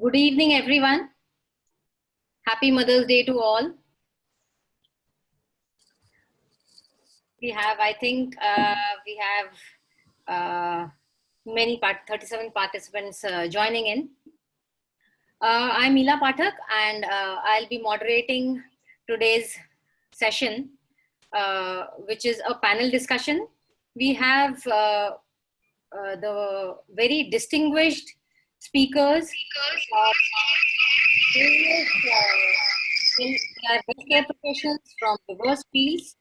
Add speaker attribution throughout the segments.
Speaker 1: Good evening, everyone. Happy Mother's Day to all. We have, I think, we have many 37 participants joining in. I'm Meela Pathak, and I'll be moderating today's session, which is a panel discussion. We have the very distinguished speakers. They are healthcare professionals from diverse fields,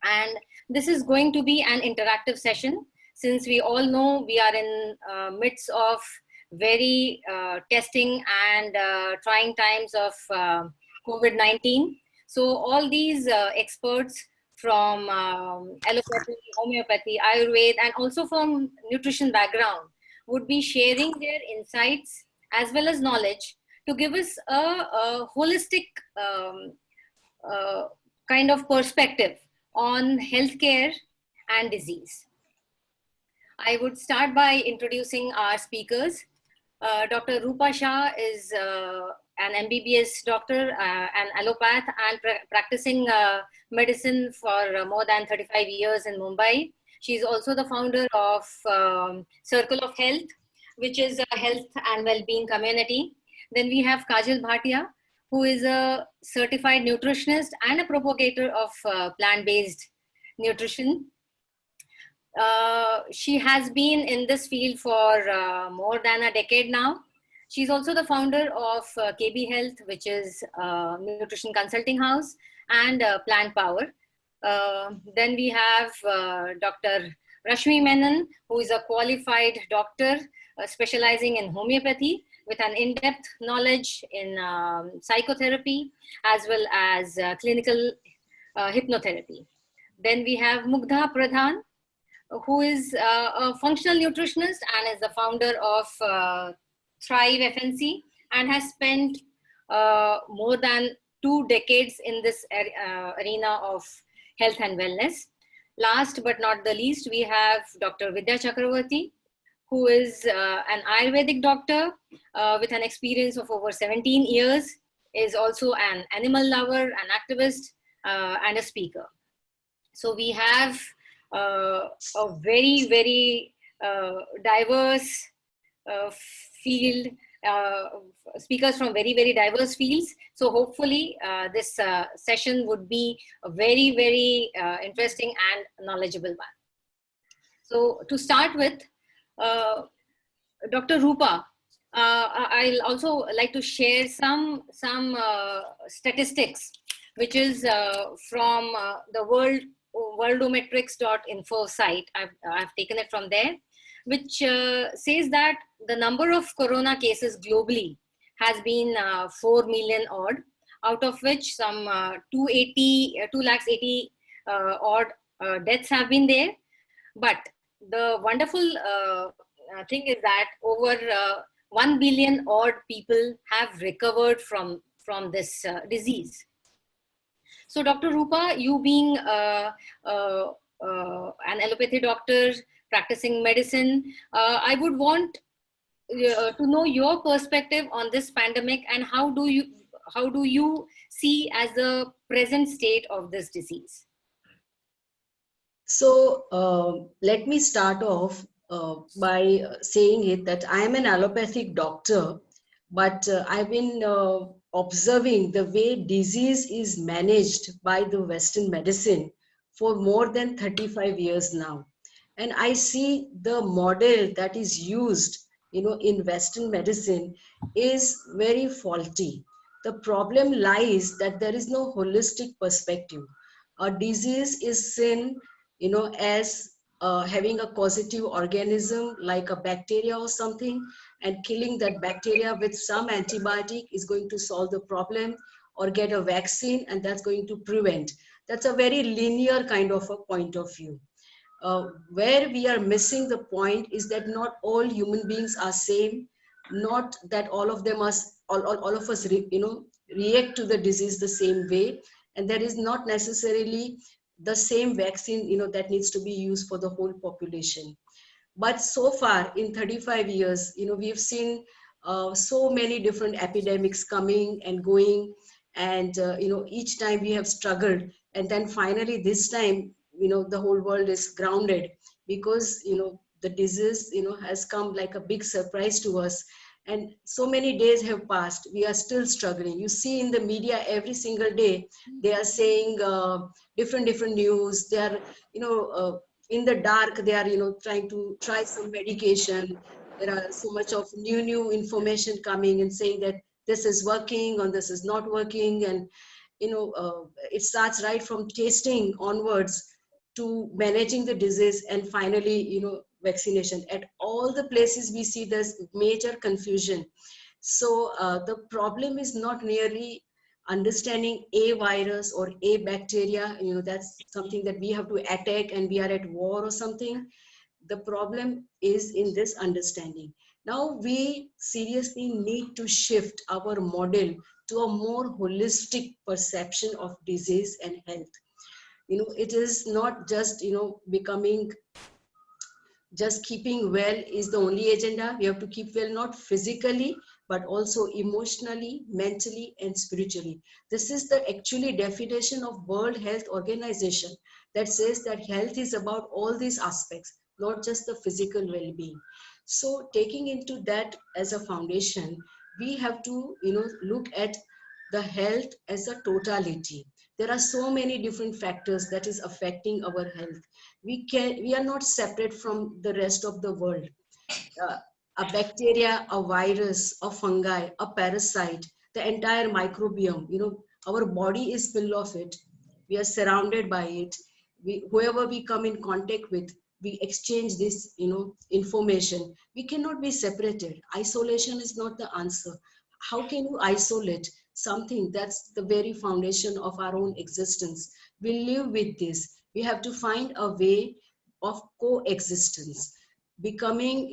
Speaker 1: and this is going to be an interactive session since we all know we are in midst of very testing and trying times of COVID-19. So all these experts from allopathy, homeopathy, Ayurveda, and also from nutrition background would be sharing their insights as well as knowledge to give us a holistic kind of perspective on healthcare and disease. I would start by introducing our speakers. Dr. Rupa Shah is an MBBS doctor, an allopath, and practicing medicine for more than 35 years in Mumbai. She's also the founder of Circle of Health, which is a health and well-being community. Then we have Kajal Bhatia, who is a certified nutritionist and a propagator of plant-based nutrition. She has been in this field for more than a decade now. She's also the founder of KB Health, which is a nutrition consulting house, and Plant Power. Then we have Dr. Rashmi Menon, who is a qualified doctor specializing in homeopathy with an in-depth knowledge in psychotherapy as well as clinical hypnotherapy. Then we have Mugdha Pradhan, who is a functional nutritionist and is the founder of Thrive FNC and has spent more than 2 decades in this arena of health and wellness. Last but not the least, we have Dr. Vidya Chakravarti, who is an Ayurvedic doctor with an experience of over 17 years, is also an animal lover, an activist, and a speaker. So we have a very, very diverse field, speakers from very, very diverse fields. So hopefully this session would be a very, very interesting and knowledgeable one. So to start with, Dr. Rupa, I'll also like to share some statistics, which is from the worldometrics.info site. I've taken it from there, which says that the number of corona cases globally has been 4 million odd, out of which some 280 odd deaths have been there. But the wonderful thing is that over 1 billion odd people have recovered from this disease. So Dr. Rupa, you being an allopathy doctor practicing medicine, I would want to know your perspective on this pandemic and how do you see as the present state of this disease?
Speaker 2: So let me start off by saying it that I am an allopathic doctor, but I've been observing the way disease is managed by the Western medicine for more than 35 years now. And I see the model that is used, in Western medicine is very faulty. The problem lies that there is no holistic perspective. A disease is seen, as having a causative organism like a bacteria or something, and killing that bacteria with some antibiotic is going to solve the problem, or get a vaccine and that's going to prevent. That's a very linear kind of a point of view. Where we are missing the point is that not all human beings are same, not that all of them are, all of us, react to the disease the same way, and there is not necessarily the same vaccine, that needs to be used for the whole population. But so far in 35 years, we've seen so many different epidemics coming and going, and each time we have struggled, and then finally this time, the whole world is grounded, because the disease has come like a big surprise to us. And so many days have passed, we are still struggling. You see in the media every single day, they are saying different news. They are in the dark, they are trying to try some medication. There are so much of new information coming and saying that this is working or this is not working. And it starts right from tasting onwards to managing the disease, and finally vaccination. At all the places we see there's major confusion. So the problem is not merely understanding a virus or a bacteria, that's something that we have to attack and we are at war or something. The problem is in this understanding. Now we seriously need to shift our model to a more holistic perception of disease and health. It is not just becoming, just keeping well is the only agenda. We have to keep well, not physically, but also emotionally, mentally, and spiritually. This is the actually definition of World Health Organization, that says that health is about all these aspects, not just the physical well-being. So taking into that as a foundation, we have to look at the health as a totality. There are so many different factors that is affecting our health. We are not separate from the rest of the world. uh, a bacteria, a virus, a fungi, a parasite, the entire microbiome, our body is full of it. We are surrounded by it. Whoever we come in contact with, we exchange this information. We cannot be separated. Isolation is not the answer. How can you isolate something that's the very foundation of our own existence? We live with this. We have to find a way of coexistence, becoming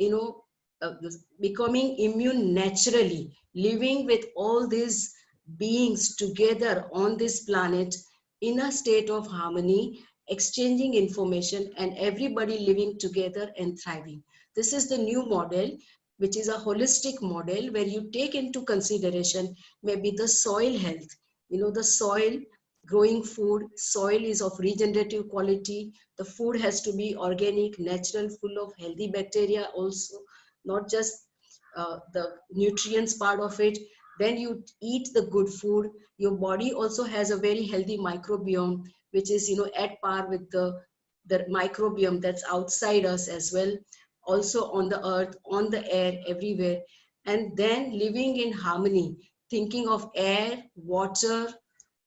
Speaker 2: becoming immune naturally, living with all these beings together on this planet in a state of harmony, exchanging information, and everybody living together and thriving. This is the new model, which is a holistic model where you take into consideration maybe the soil health. The soil, growing food, soil is of regenerative quality. The food has to be organic, natural, full of healthy bacteria also, not just the nutrients part of it. Then you eat the good food. Your body also has a very healthy microbiome, which is at par with the microbiome that's outside us as well, also on the earth, on the air, everywhere. And then living in harmony, thinking of air, water,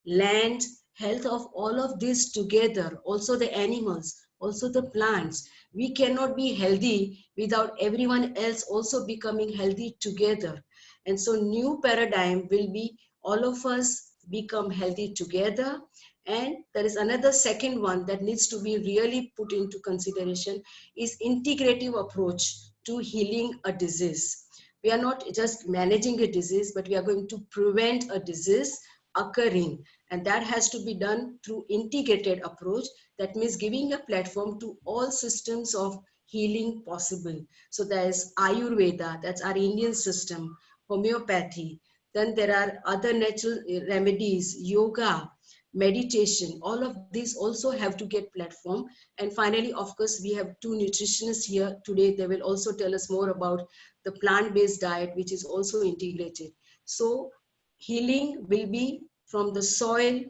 Speaker 2: land, health of all of this together, also the animals, also the plants. We cannot be healthy without everyone else also becoming healthy together. And so new paradigm will be all of us become healthy together. And there is another second one that needs to be really put into consideration, is integrative approach to healing a disease. We are not just managing a disease, but we are going to prevent a disease occurring, and that has to be done through integrated approach. That means giving a platform to all systems of healing possible. So there is Ayurveda, that's our Indian system, homeopathy, then there are other natural remedies, yoga, meditation. All of these also have to get platform. And finally, of course, we have two nutritionists here today. They will also tell us more about the plant-based diet, which is also integrated. So healing will be from the soil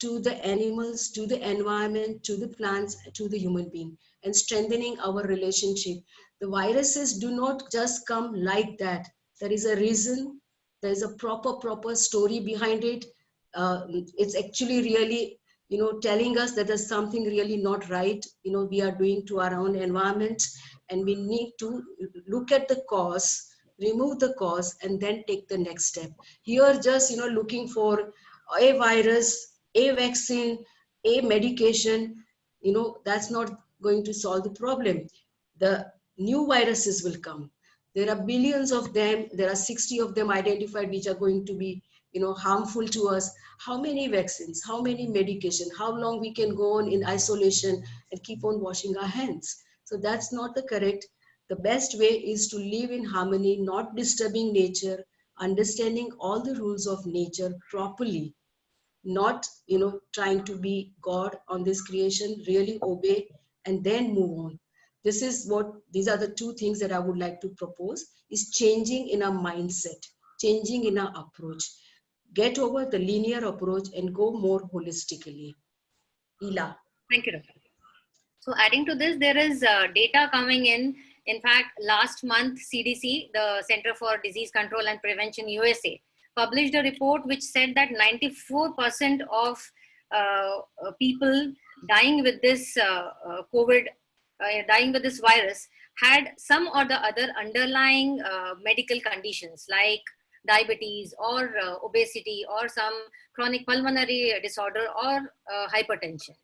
Speaker 2: to the animals, to the environment, to the plants, to the human being, and strengthening our relationship. The viruses do not just come like that. There is a reason, there is a proper story behind it. It's actually really, telling us that there's something really not right, we are doing to our own environment, and we need to look at the cause, remove the cause, and then take the next step. Here, just, looking for a virus, a vaccine, a medication, that's not going to solve the problem. The new viruses will come. There are billions of them. There are 60 of them identified, which are going to be, harmful to us. How many vaccines, how many medication, how long we can go on in isolation and keep on washing our hands? So that's not the correct. The best way is to live in harmony, not disturbing nature, understanding all the rules of nature properly, not trying to be God on this creation, really obey and then move on. These are the two things that I would like to propose, is changing in our mindset, changing in our approach. Get over the linear approach and go more holistically. Ila.
Speaker 1: Thank you, Dr. So adding to this, there is data coming in. In fact, last month, CDC, the Center for Disease Control and Prevention USA, published a report which said that 94% of people dying with this COVID, dying with this virus, had some or the other underlying medical conditions like diabetes or obesity or some chronic pulmonary disorder or hypertension.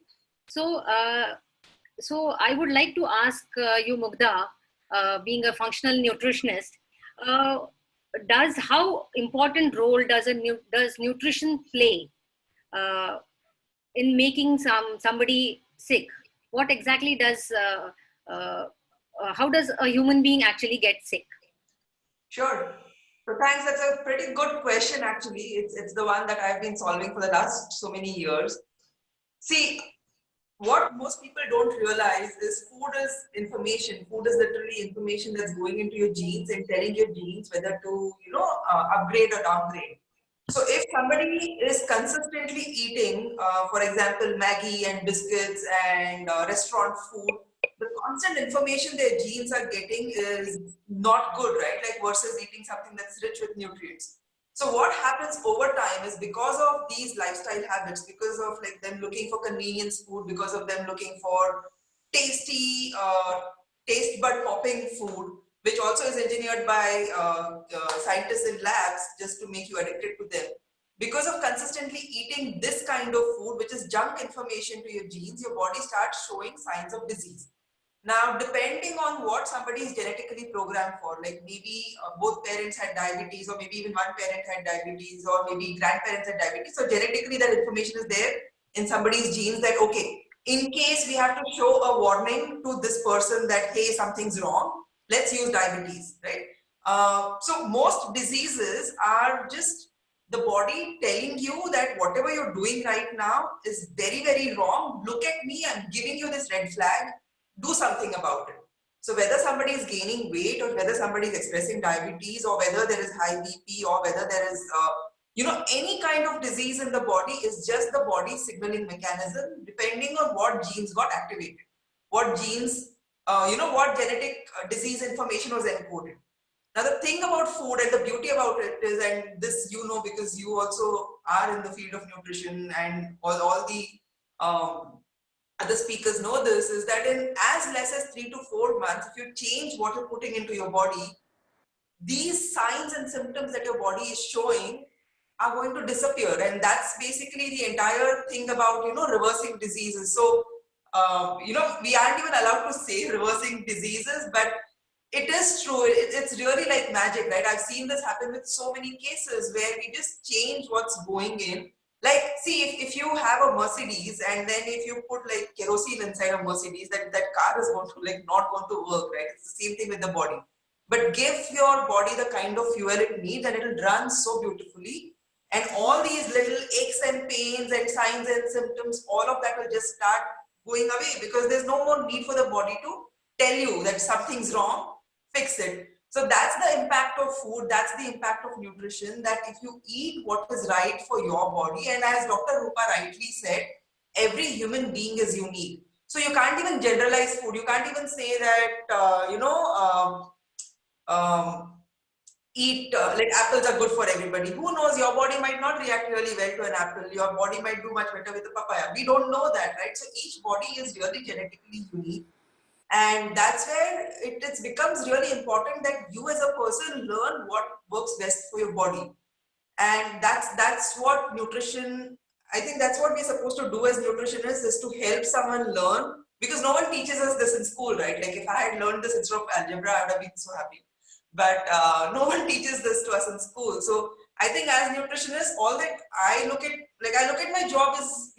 Speaker 1: So I would like to ask you, Mugdha, being a functional nutritionist, how important role does nutrition play in making somebody sick? What exactly does how does a human being actually get sick?
Speaker 3: Sure. So thanks. That's a pretty good question. Actually, it's the one that I've been solving for the last so many years. See, what most people don't realize is food is information. Food is literally information that's going into your genes and telling your genes whether to, upgrade or downgrade. So if somebody is consistently eating, for example, Maggi and biscuits and restaurant food, the constant information their genes are getting is not good, right? Like versus eating something that's rich with nutrients. So what happens over time is because of these lifestyle habits, because of like them looking for convenience food, because of them looking for tasty, taste bud popping food, which also is engineered by scientists in labs just to make you addicted to them. Because of consistently eating this kind of food, which is junk information to your genes, your body starts showing signs of disease. Now, depending on what somebody is genetically programmed for, like maybe both parents had diabetes, or maybe even one parent had diabetes, or maybe grandparents had diabetes. So genetically that information is there in somebody's genes that, okay, in case we have to show a warning to this person that, hey, something's wrong, let's use diabetes, right? So most diseases are just the body telling you that whatever you're doing right now is very, very wrong. Look at me, I'm giving you this red flag. Do something about it. So whether somebody is gaining weight, or whether somebody is expressing diabetes, or whether there is high BP, or whether there is, any kind of disease in the body, is just the body signaling mechanism depending on what genes got activated, what genes, what genetic disease information was encoded. Now the thing about food and the beauty about it is, and this because you also are in the field of nutrition, and all the other speakers know this, is that in as less as 3 to 4 months, if you change what you're putting into your body, these signs and symptoms that your body is showing are going to disappear. And that's basically the entire thing about, reversing diseases. So, we aren't even allowed to say reversing diseases, but it is true. It's really like magic, right? I've seen this happen with so many cases where we just change what's going in. Like, see, if you have a Mercedes, and then if you put like kerosene inside a Mercedes, that car is going to not going to work, right? It's the same thing with the body. But give your body the kind of fuel it needs, and it'll run so beautifully. And all these little aches and pains and signs and symptoms, all of that will just start going away, because there's no more need for the body to tell you that something's wrong, fix it. So that's the impact of food, that's the impact of nutrition, that if you eat what is right for your body, and as Dr. Rupa rightly said, every human being is unique. So you can't even generalize food. You can't even say that, eat, like apples are good for everybody. Who knows, your body might not react really well to an apple. Your body might do much better with a papaya. We don't know that, right? So each body is really genetically unique. And that's where it becomes really important that you as a person learn what works best for your body. And that's what nutrition, I think that's what we're supposed to do as nutritionists, is to help someone learn, because no one teaches us this in school, right? Like if I had learned this instead of algebra, I would have been so happy. But no one teaches this to us in school. So I think as nutritionists, all that I look at my job is,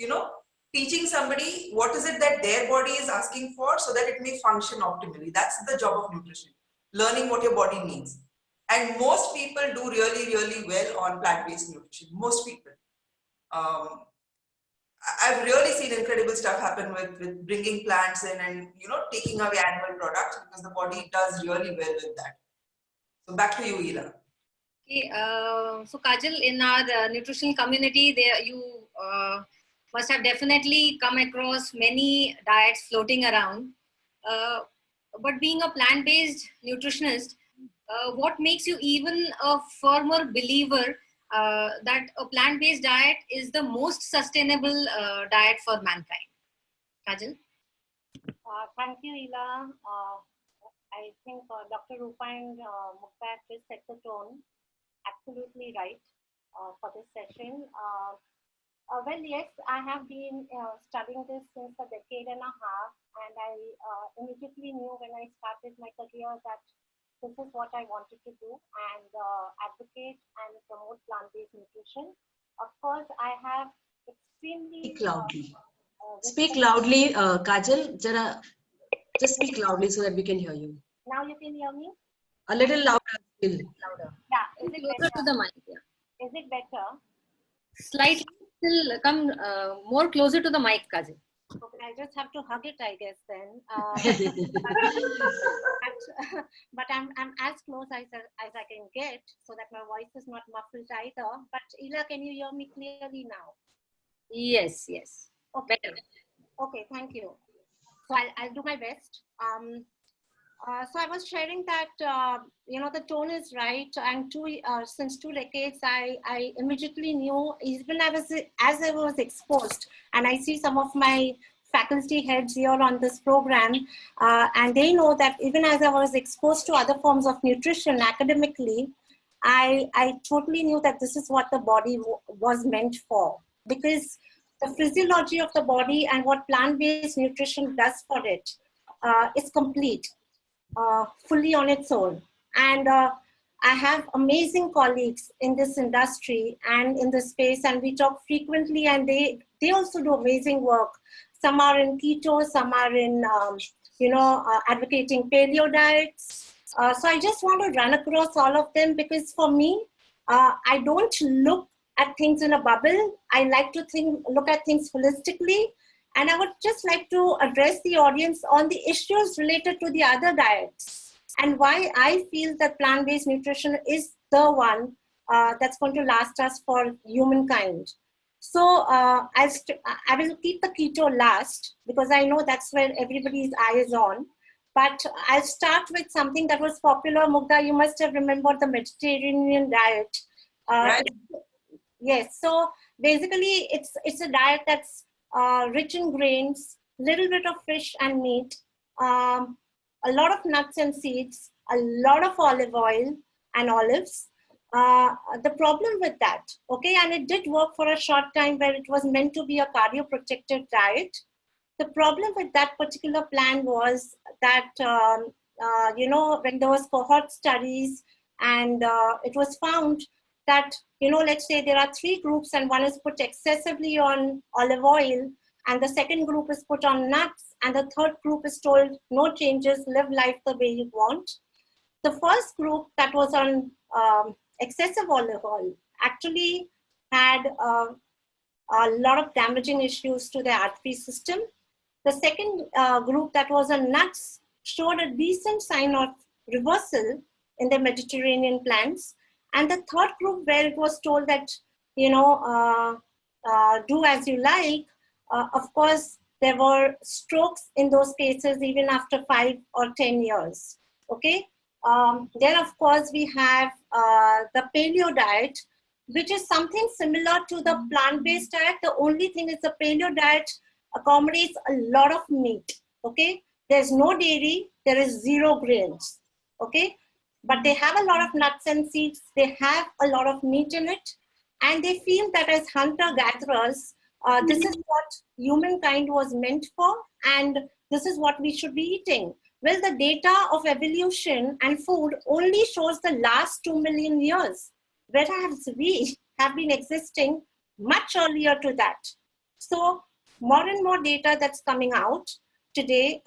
Speaker 3: teaching somebody what is it that their body is asking for, so that it may function optimally. That's the job of nutrition. learning what your body needs. And most people do really, really well on plant-based nutrition. Most people. I've really seen incredible stuff happen with bringing plants in and, you know, taking away animal products, because the body does really well with that. So back to you, Ela.
Speaker 1: Okay, so Kajal, in our nutritional community, there you must have definitely come across many diets floating around. But being a plant-based nutritionist, what makes you even a firmer believer that a plant-based diet is the most sustainable diet for mankind? Kajal?
Speaker 4: Thank you, Ela. I think Dr. Rupa and Mukta just set the tone. Absolutely right for this session. Well, yes, I have been studying this since a decade and a half, and I immediately knew when I started my career that this is what I wanted to do, and advocate and promote plant-based nutrition. Of course, I have extremely
Speaker 2: Speak loudly. Speak loudly, Kajal. Just speak loudly so that we can hear you.
Speaker 4: Now you can hear me?
Speaker 2: A little louder still.
Speaker 1: Louder.
Speaker 4: Yeah, is it
Speaker 1: Closer
Speaker 4: better?
Speaker 1: to the mic. Yeah.
Speaker 4: Is it better?
Speaker 1: Slightly, still come more closer to the mic, Kajal.
Speaker 4: Okay, I just have to hug it, I guess, then. But I'm as close as I can get, so that my voice is not muffled either. But Ela, can you hear me clearly now?
Speaker 1: Yes, yes.
Speaker 4: Okay.
Speaker 1: Better.
Speaker 4: Okay, thank you. So I'll do my best. So I was sharing that you know, the tone is right, and since 2 decades, I immediately knew, even as I was exposed, and I see some of my faculty heads here on this program, and they know that even as I was exposed to other forms of nutrition academically, I totally knew that this is what the body was meant for, because the physiology of the body and what plant-based nutrition does for it is complete. Fully on its own. And I have amazing colleagues in this industry and in this space, and we talk frequently, and they also do amazing work. Some are in keto, some are in, advocating paleo diets. So I just want to run across all of them, because for me, I don't look at things in a bubble. I like to look at things holistically. And I would just like to address the audience on the issues related to the other diets and why I feel that plant-based nutrition is the one that's going to last us for humankind. So I will keep the keto last, because I know that's where everybody's eye is on. But I'll start with something that was popular. Mugdha, you must have remembered the Mediterranean diet.
Speaker 3: Right.
Speaker 4: Yes, so basically it's a diet that's rich in grains, little bit of fish and meat, a lot of nuts and seeds, a lot of olive oil and olives. The problem with that, okay, and it did work for a short time where it was meant to be a cardioprotective diet. The problem with that particular plan was that, when there was cohort studies, and it was found that, let's say there are 3 groups, and one is put excessively on olive oil, and the second group is put on nuts, and the third group is told no changes, live life the way you want. The first group that was on excessive olive oil actually had a lot of damaging issues to the artery system. The second group that was on nuts showed a decent sign of reversal in the Mediterranean plants. And the third group, where it was told that, do as you like, of course, there were strokes in those cases even after 5 or 10 years. Okay. Then, of course, we have the paleo diet, which is something similar to the plant-based diet. The only thing is the paleo diet accommodates a lot of meat. Okay. There's no dairy. There is 0 grains. Okay. But they have a lot of nuts and seeds. They have a lot of meat in it. And they feel that as hunter-gatherers, this is what humankind was meant for, and this is what we should be eating. Well, the data of evolution and food only shows the last 2 million years, whereas we have been existing much earlier to that. So more and more data that's coming out today,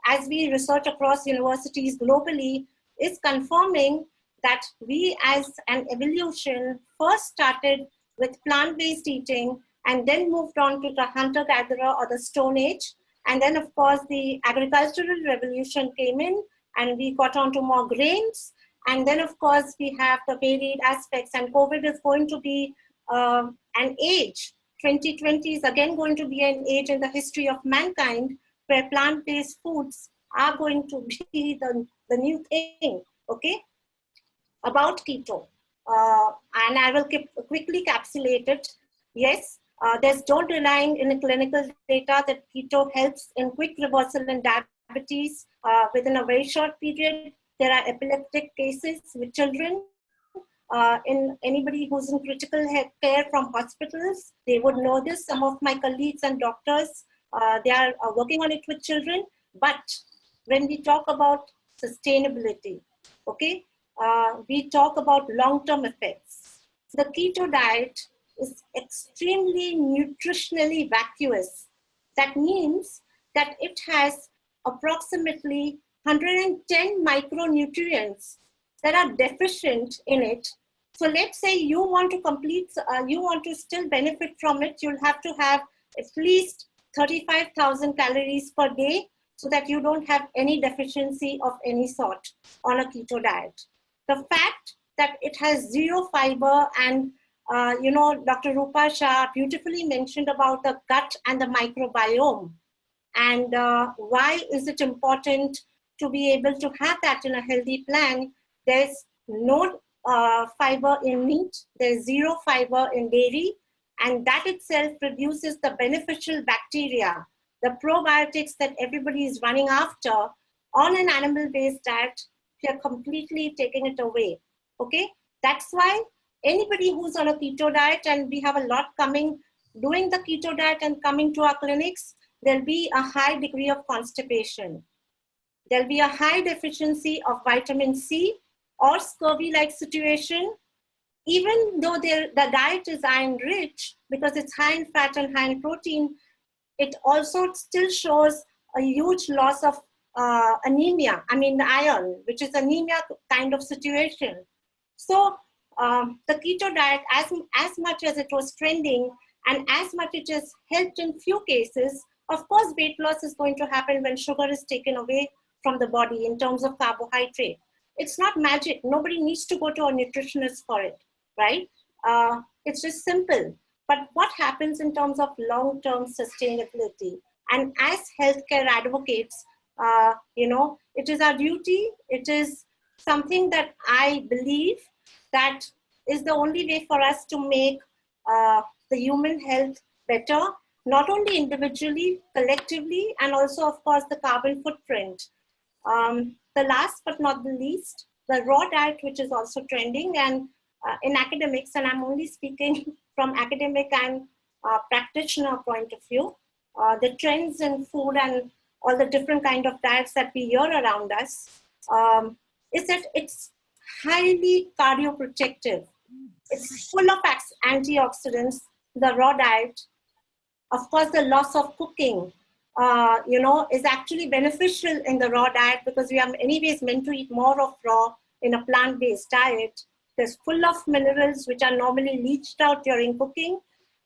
Speaker 4: as we research across universities globally, is confirming that we as an evolution first started with plant-based eating and then moved on to the hunter-gatherer or the Stone Age. And then, of course, the agricultural revolution came in and we got onto more grains. And then, of course, we have the varied aspects, and COVID is going to be an age. 2020 is again going to be an age in the history of mankind where plant-based foods are going to be the new thing, okay? About keto, and I will quickly capsulate it. Yes, there's don't relying in the clinical data that keto helps in quick reversal in diabetes within a very short period. There are epileptic cases with children. In anybody who's in critical care from hospitals, they would know this. Some of my colleagues and doctors, they are working on it with children. But when we talk about sustainability, okay, we talk about long-term effects. The keto diet is extremely nutritionally vacuous. That means that it has approximately 110 micronutrients that are deficient in it. So let's say you want to complete, you want to still benefit from it, you'll have to have at least 35,000 calories per day so that you don't have any deficiency of any sort on a keto diet. The fact that it has zero fiber and, Dr. Rupa Shah beautifully mentioned about the gut and the microbiome. And why is it important to be able to have that in a healthy plan? There's no fiber in meat, there's zero fiber in dairy, and that itself produces the beneficial bacteria, the probiotics that everybody is running after. On an animal-based diet, we are completely taking it away, okay? That's why anybody who's on a keto diet, and we have a lot coming, doing the keto diet and coming to our clinics, there'll be a high degree of constipation. There'll be a high deficiency of vitamin C or scurvy-like situation, even though the diet is iron-rich, because it's high in fat and high in protein, it also still shows a huge loss of anemia, iron, which is anemia kind of situation. So the keto diet, as much as it was trending and as much it has helped in few cases, of course, weight loss is going to happen when sugar is taken away from the body in terms of carbohydrate. It's not magic. Nobody needs to go to a nutritionist for it, right? It's just simple. But what happens in terms of long-term sustainability? And as healthcare advocates, it is our duty. It is something that I believe that is the only way for us to make the human health better, not only individually, collectively, and also, of course, the carbon footprint. The last but not the least, the raw diet, which is also trending, and in academics, and I'm only speaking from academic and practitioner point of view, the trends in food and all the different kind of diets that we hear around us, is that it's highly cardioprotective. It's full of antioxidants, the raw diet. Of course, the loss of cooking, is actually beneficial in the raw diet because we are anyways meant to eat more of raw in a plant-based diet. There's full of minerals which are normally leached out during cooking.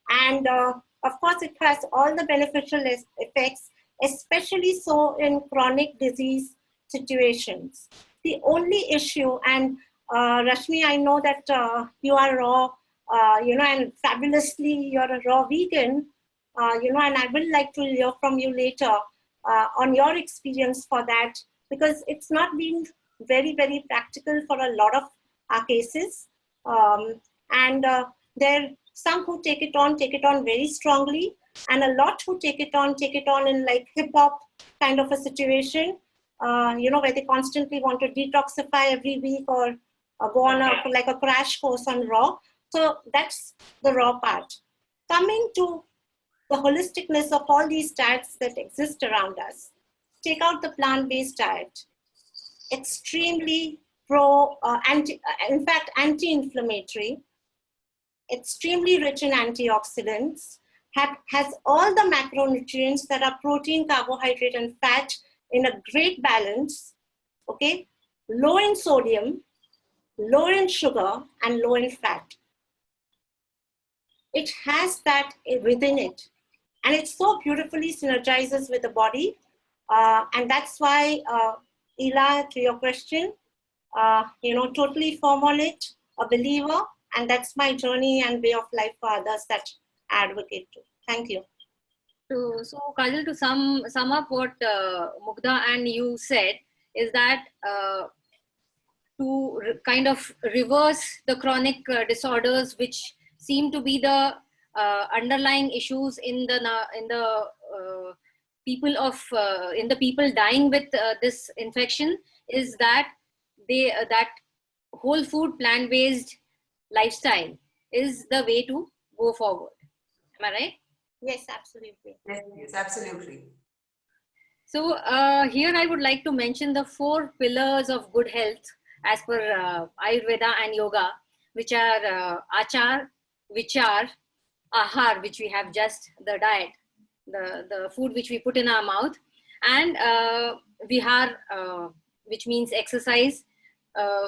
Speaker 4: And of course, it has all the beneficial effects, especially so in chronic disease situations. The only issue, and Rashmi, I know that you are raw, and fabulously you're a raw vegan, and I would like to hear from you later on your experience for that, because it's not been very, very practical for a lot of our cases. There are some who take it on very strongly, and a lot who take it on in like hip hop kind of a situation, where they constantly want to detoxify every week or go on like a crash course on raw. So that's the raw part. Coming to the holisticness of all these diets that exist around us. Take out the plant-based diet. Extremely anti-inflammatory, extremely rich in antioxidants, has all the macronutrients that are protein, carbohydrate, and fat in a great balance, okay? low in sodium, low in sugar, and low in fat. It has that within it. And it so beautifully synergizes with the body. And that's why, Ela, to your question, totally firm on it, a believer. And that's my journey and way of life for others that I advocate to. Thank you.
Speaker 1: So Kajal, to sum up what Mugdha and you said, is that to kind of reverse the chronic disorders which seem to be the underlying issues in the people dying with this infection, is that that whole food plant-based lifestyle is the way to go forward. Am I right?
Speaker 4: Yes, absolutely.
Speaker 3: Yes, absolutely.
Speaker 1: So here I would like to mention the 4 pillars of good health as per Ayurveda and yoga, which are achar, vichar, ahar, which we have just the diet, the food which we put in our mouth, and vihar, which means exercise,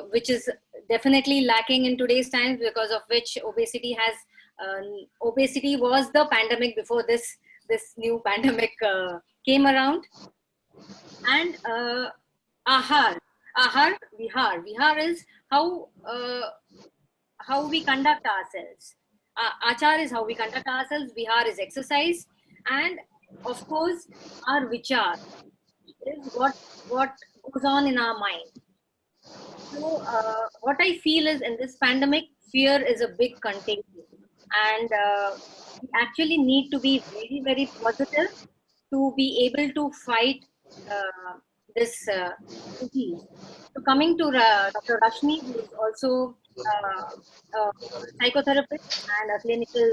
Speaker 1: which is definitely lacking in today's times, because of which obesity was the pandemic before this new pandemic came around. And ahar, vihar is how we conduct ourselves. Achar is how we conduct ourselves. Vihar is exercise, and of course our vichar is what goes on in our mind. So what I feel is, in this pandemic, fear is a big contagion, and we actually need to be very, very positive to be able to fight this disease. So coming to Dr. Rashmi, who is also a psychotherapist and a clinical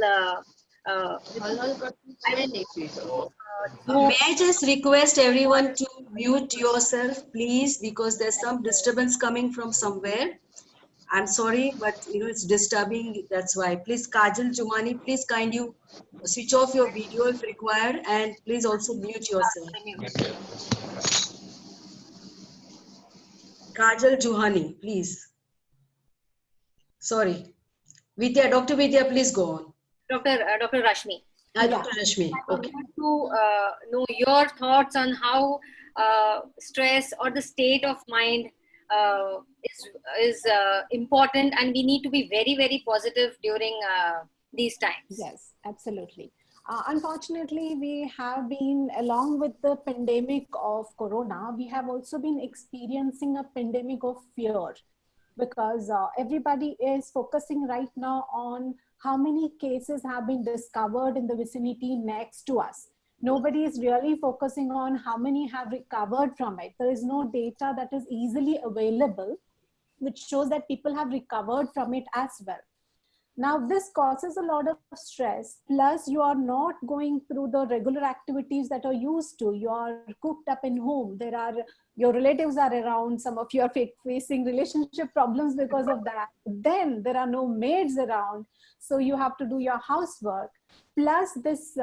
Speaker 2: May I just request everyone to mute yourself, please, because there's some disturbance coming from somewhere. I'm sorry, but it's disturbing. That's why. Please, Kajal Jumani, please kind you switch off your video if required, and please also mute yourself. Kajal Juhani, please. Sorry. Vidya, Dr. Vidya, please go on.
Speaker 1: Dr. Rashmi.
Speaker 2: Dr. Rashmi. Okay.
Speaker 1: I want to know your thoughts on how stress or the state of mind is important, and we need to be very, very positive during these times.
Speaker 5: Yes, absolutely. Unfortunately, we have been, along with the pandemic of corona, we have also been experiencing a pandemic of fear, because everybody is focusing right now on how many cases have been discovered in the vicinity next to us. Nobody is really focusing on how many have recovered from it. There is no data that is easily available, which shows that people have recovered from it as well. Now, this causes a lot of stress, plus you are not going through the regular activities that are used to. You are cooped up in home. Your relatives are around. Some of you are facing relationship problems because of that. Then there are no maids around. So you have to do your housework. Plus this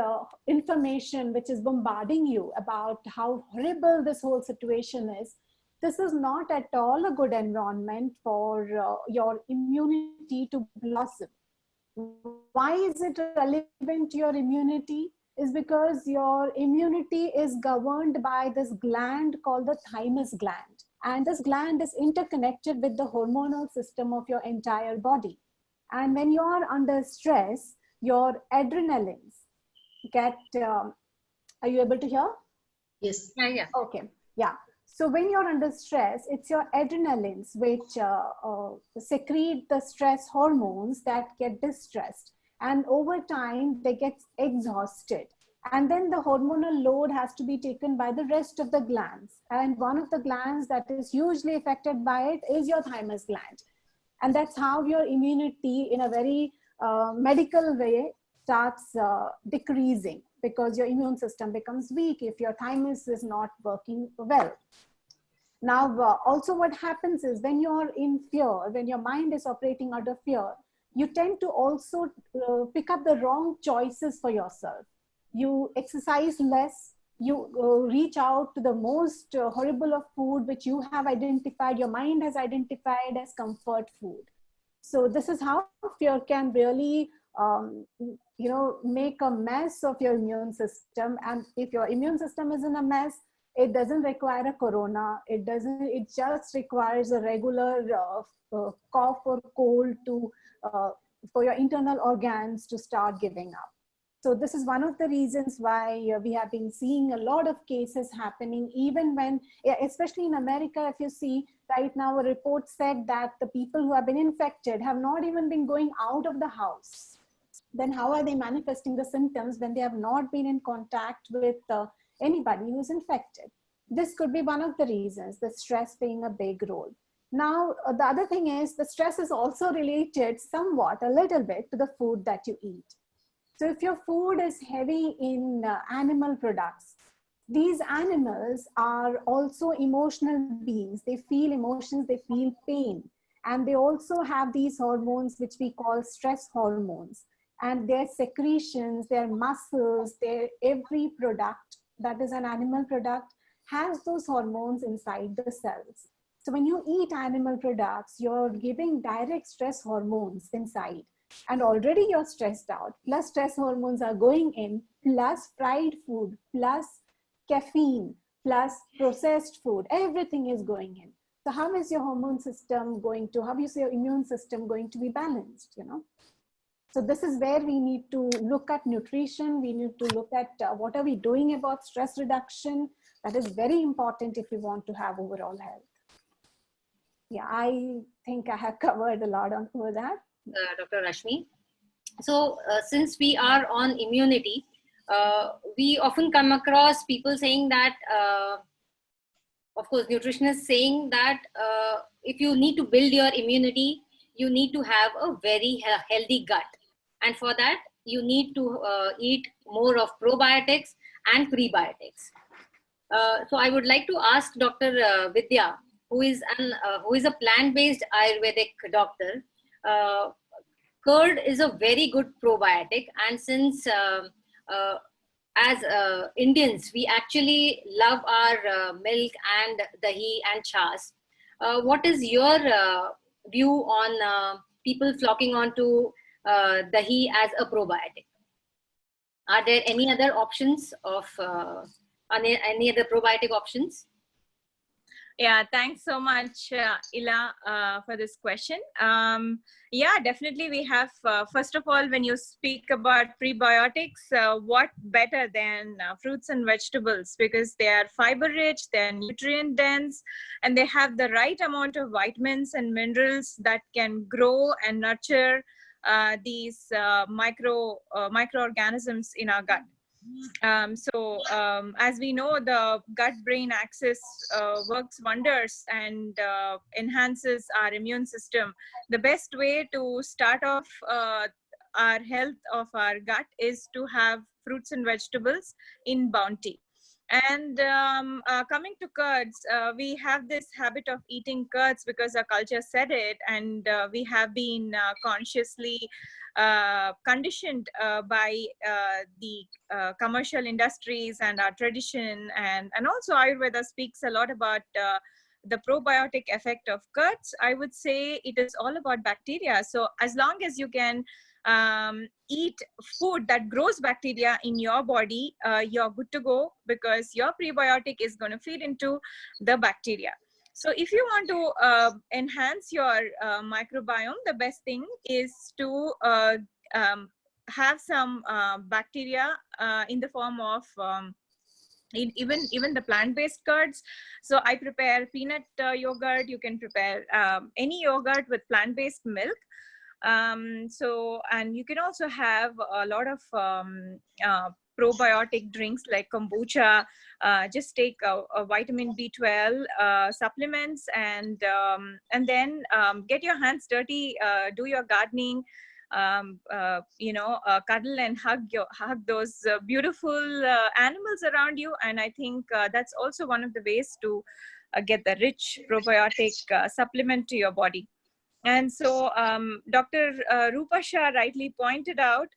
Speaker 5: information which is bombarding you about how horrible this whole situation is. This is not at all a good environment for your immunity to blossom. Why is it relevant to your immunity? Is because your immunity is governed by this gland called the thymus gland. And this gland is interconnected with the hormonal system of your entire body. And when you are under stress, your adrenalines get, are you able to hear?
Speaker 2: Yes.
Speaker 1: Yeah.
Speaker 5: Okay. Yeah. So when you're under stress, it's your adrenalines which secrete the stress hormones that get distressed. And over time, they get exhausted. And then the hormonal load has to be taken by the rest of the glands. And one of the glands that is hugely affected by it is your thymus gland. And that's how your immunity, in a very medical way, starts decreasing, because your immune system becomes weak if your thymus is not working well. Now, also what happens is, when you're in fear, when your mind is operating under fear, you tend to also pick up the wrong choices for yourself. You exercise less, you reach out to the most horrible of food which you have identified, your mind has identified as comfort food. So this is how fear can really make a mess of your immune system. And if your immune system is in a mess, it doesn't require a corona, it just requires a regular cough or cold to for your internal organs to start giving up. So this is one of the reasons why we have been seeing a lot of cases happening, even when, especially in America, if you see right now, a report said that the people who have been infected have not even been going out of the house. Then how are they manifesting the symptoms when they have not been in contact with anybody who's infected? This could be one of the reasons, the stress playing a big role. Now, the other thing is the stress is also related somewhat, a little bit, to the food that you eat. So if your food is heavy in animal products, these animals are also emotional beings. They feel emotions, they feel pain. And they also have these hormones, which we call stress hormones. And their secretions, their muscles, their every product that is an animal product has those hormones inside the cells. So when you eat animal products, you're giving direct stress hormones inside. And already you're stressed out, plus stress hormones are going in, plus fried food, plus caffeine, plus processed food, everything is going in. So how is your hormone system going to, how is your immune system going to be balanced, So this is where we need to look at nutrition. We need to look at what are we doing about stress reduction. That is very important if we want to have overall health. Yeah, I think I have covered a lot over that.
Speaker 1: Dr. Rashmi. So since we are on immunity, we often come across people saying that, of course, nutritionists saying that if you need to build your immunity, you need to have a very healthy gut. And for that, you need to eat more of probiotics and prebiotics. So I would like to ask Dr. Vidya, who is a plant-based Ayurvedic doctor. Curd is a very good probiotic, and since as Indians we actually love our milk and dahi and chas, what is your view on people flocking onto dahi as a probiotic? Are there any other options of any other probiotic options?
Speaker 6: Yeah, thanks so much, Ila, for this question. Yeah, definitely we have, first of all, when you speak about prebiotics, what better than fruits and vegetables, because they are fiber rich, they're nutrient dense, and they have the right amount of vitamins and minerals that can grow and nurture these microorganisms in our gut. As we know, the gut-brain axis works wonders and enhances our immune system. The best way to start off our health of our gut is to have fruits and vegetables in bounty. And coming to curds, we have this habit of eating curds because our culture said it, and we have been consciously conditioned by the commercial industries and our tradition, and also Ayurveda speaks a lot about the probiotic effect of curds. I would say it is all about bacteria. So as long as you can eat food that grows bacteria in your body, you're good to go, because your prebiotic is going to feed into the bacteria. So if you want to enhance your microbiome, the best thing is to have some bacteria in the form of even the plant-based curds. So I prepare peanut yogurt. You can prepare any yogurt with plant-based milk. And you can also have a lot of probiotic drinks like kombucha. Just take a vitamin B12 supplements, and then get your hands dirty, do your gardening, cuddle and hug those beautiful animals around you. And I think that's also one of the ways to get the rich probiotic supplement to your body. And so Dr. Rupa Shah rightly pointed out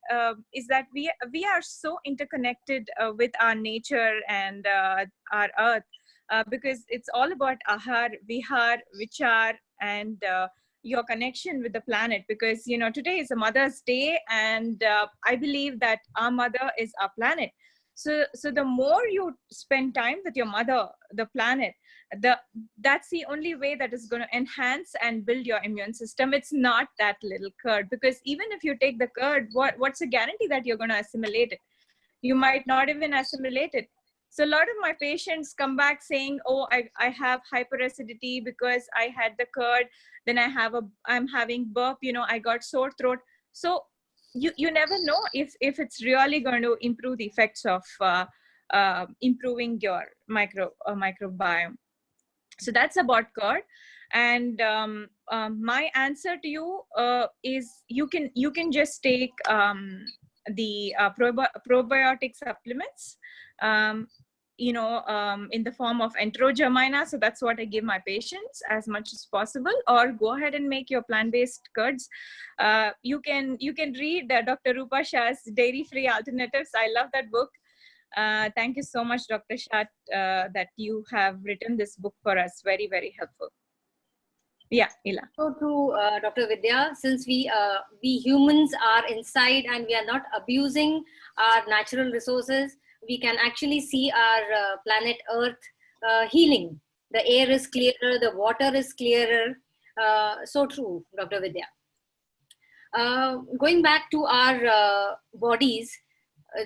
Speaker 6: is that we are so interconnected with our nature and our earth, because it's all about ahar, vihar, vichar, and your connection with the planet. Because today is a Mother's Day, and I believe that our mother is our planet. So the more you spend time with your mother, the planet, that's the only way that is going to enhance and build your immune system. It's not that little curd, because even if you take the curd, what's the guarantee that you're going to assimilate it? You might not even assimilate it. So a lot of my patients come back saying, oh, I have hyperacidity because I had the curd, then I'm having burp, I got sore throat. So you never know if it's really going to improve the effects of improving your microbiome. So that's about curd. And my answer to you is you can just take the probiotic supplements, in the form of Enterogermina. So that's what I give my patients as much as possible. Or go ahead and make your plant-based curds. You can read Dr. Rupa Shah's Dairy-Free Alternatives. I love that book. Thank you so much, Dr. Shah, that you have written this book for us. Very, very helpful. Yeah, Ila.
Speaker 1: So to Dr. Vidya, since we humans are inside and we are not abusing our natural resources, we can actually see our planet Earth healing. The air is clearer, the water is clearer. So true, Dr. Vidya. Going back to our bodies,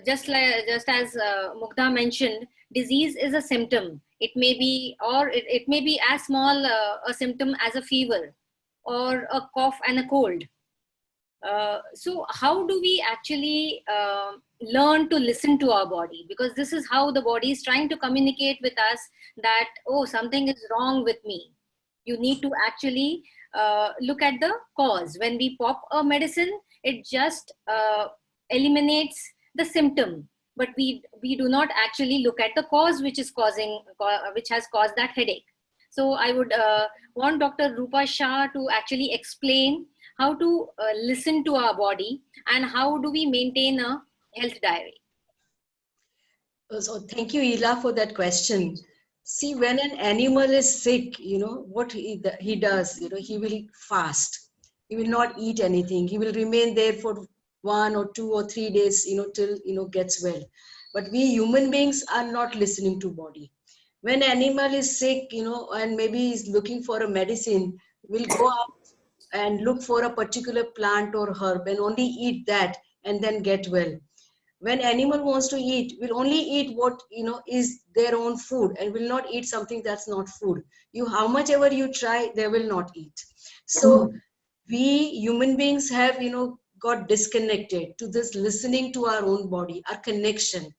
Speaker 1: just as Mugdha mentioned, disease is a symptom. It may be, or it may be as small a symptom as a fever or a cough and a cold. So how do we actually learn to listen to our body? Because this is how the body is trying to communicate with us that, oh, something is wrong with me. You need to actually look at the cause. When we pop a medicine, it just eliminates the symptom, but we do not actually look at the cause which has caused that headache. So I would want Dr. Rupa Shah to actually explain how to listen to our body and how do we maintain a health diary.
Speaker 2: So thank you, Ila, for that question. See, when an animal is sick, what he does, he will fast. He will not eat anything. He will remain there for 1 or 2 or 3 days, till, gets well. But we human beings are not listening to body. When animal is sick, and maybe is looking for a medicine, we'll go out and look for a particular plant or herb and only eat that and then get well. When animal wants to eat, will only eat what is their own food and will not eat something that's not food. How much ever you try, they will not eat. So we human beings have got disconnected to this listening to our own body, our connection.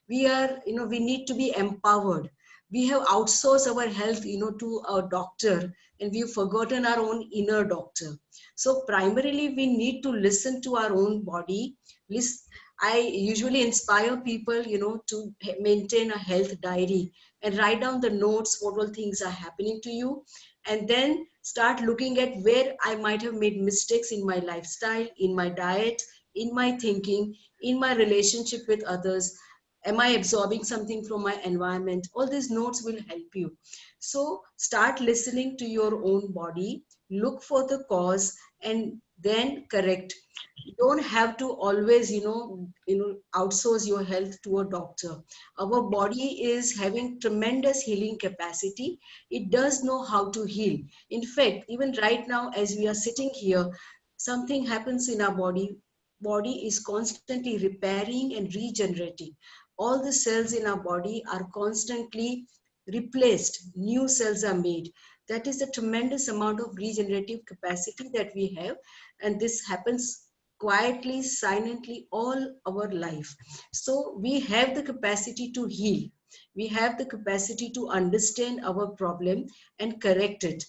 Speaker 2: We are we need to be empowered. We have outsourced our health to our doctor, and we've forgotten our own inner doctor. So primarily we need to listen to our own body. I usually inspire people to maintain a health diary and write down the notes, what all things are happening to you, and then start looking at where I might have made mistakes in my lifestyle, in my diet, in my thinking, in my relationship with others. Am I absorbing something from my environment? All these notes will help you. So start listening to your own body, look for the cause, and then correct. You don't have to always outsource your health to a doctor. Our body is having tremendous healing capacity. It does know how to heal. In fact, even right now as we are sitting here, something happens in our body is constantly repairing and regenerating. All the cells in our body are constantly replaced, new cells are made. That is a tremendous amount of regenerative capacity that we have, and this happens quietly, silently all our life. So we have the capacity to heal. We have the capacity to understand our problem and correct it.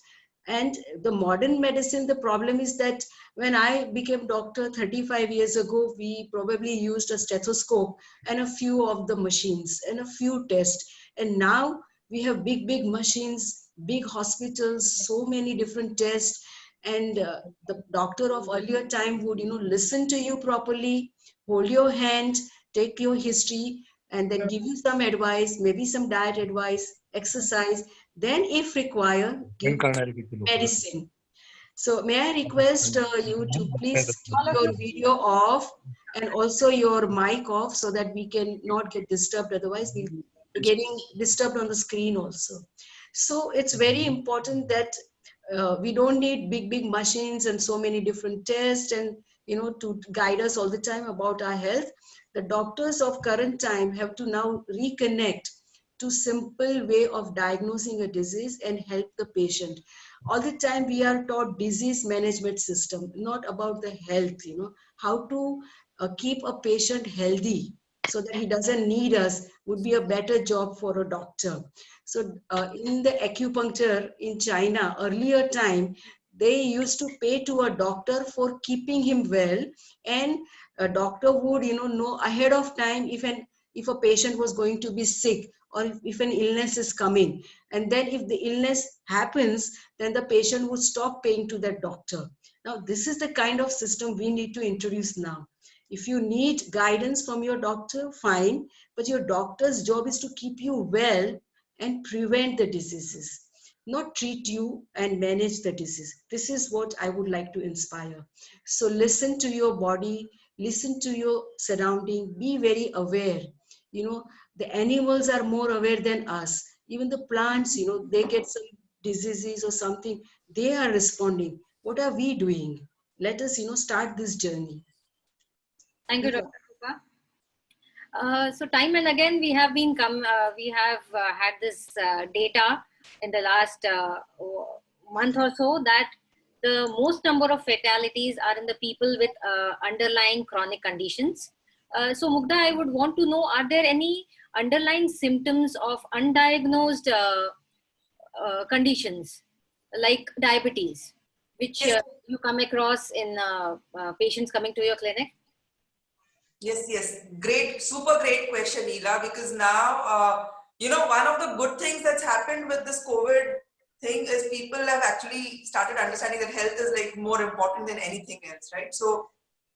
Speaker 2: And the modern medicine, the problem is that when I became doctor 35 years ago, we probably used a stethoscope and a few of the machines and a few tests. And now we have big machines, big hospitals, so many different tests. and the doctor of earlier time would, listen to you properly, hold your hand, take your history, and then give you some advice, maybe some diet advice, exercise, then if required, give medicine. So may I request you to please keep your video off and also your mic off so that we can not get disturbed. Otherwise, we'll be getting disturbed on the screen also. So it's very important that we don't need big machines and so many different tests and, to guide us all the time about our health. The doctors of current time have to now reconnect to simple way of diagnosing a disease and help the patient. All the time we are taught disease management system, not about the health, how to keep a patient healthy so that he doesn't need us would be a better job for a doctor. So in the acupuncture in China, earlier time, they used to pay to a doctor for keeping him well, and a doctor would, know ahead of time if a patient was going to be sick or if an illness is coming. And then if the illness happens, then the patient would stop paying to that doctor. Now, this is the kind of system we need to introduce now. If you need guidance from your doctor, fine, but your doctor's job is to keep you well and prevent the diseases, not treat you and manage the disease. This is what I would like to inspire. So listen to your body, listen to your surrounding, be very aware. The animals are more aware than us. Even the plants, they get some diseases or something, they are responding. What are we doing? Let us, start this journey.
Speaker 1: Thank you, Dr. Rupa. So time and again we have had this data in the last month or so that the most number of fatalities are in the people with underlying chronic conditions. So Mugdha, I would want to know, are there any underlying symptoms of undiagnosed conditions like diabetes, which you come across in patients coming to your clinic?
Speaker 3: Yes. Great, super great question, Neela, because now, one of the good things that's happened with this COVID thing is people have actually started understanding that health is like more important than anything else, right? So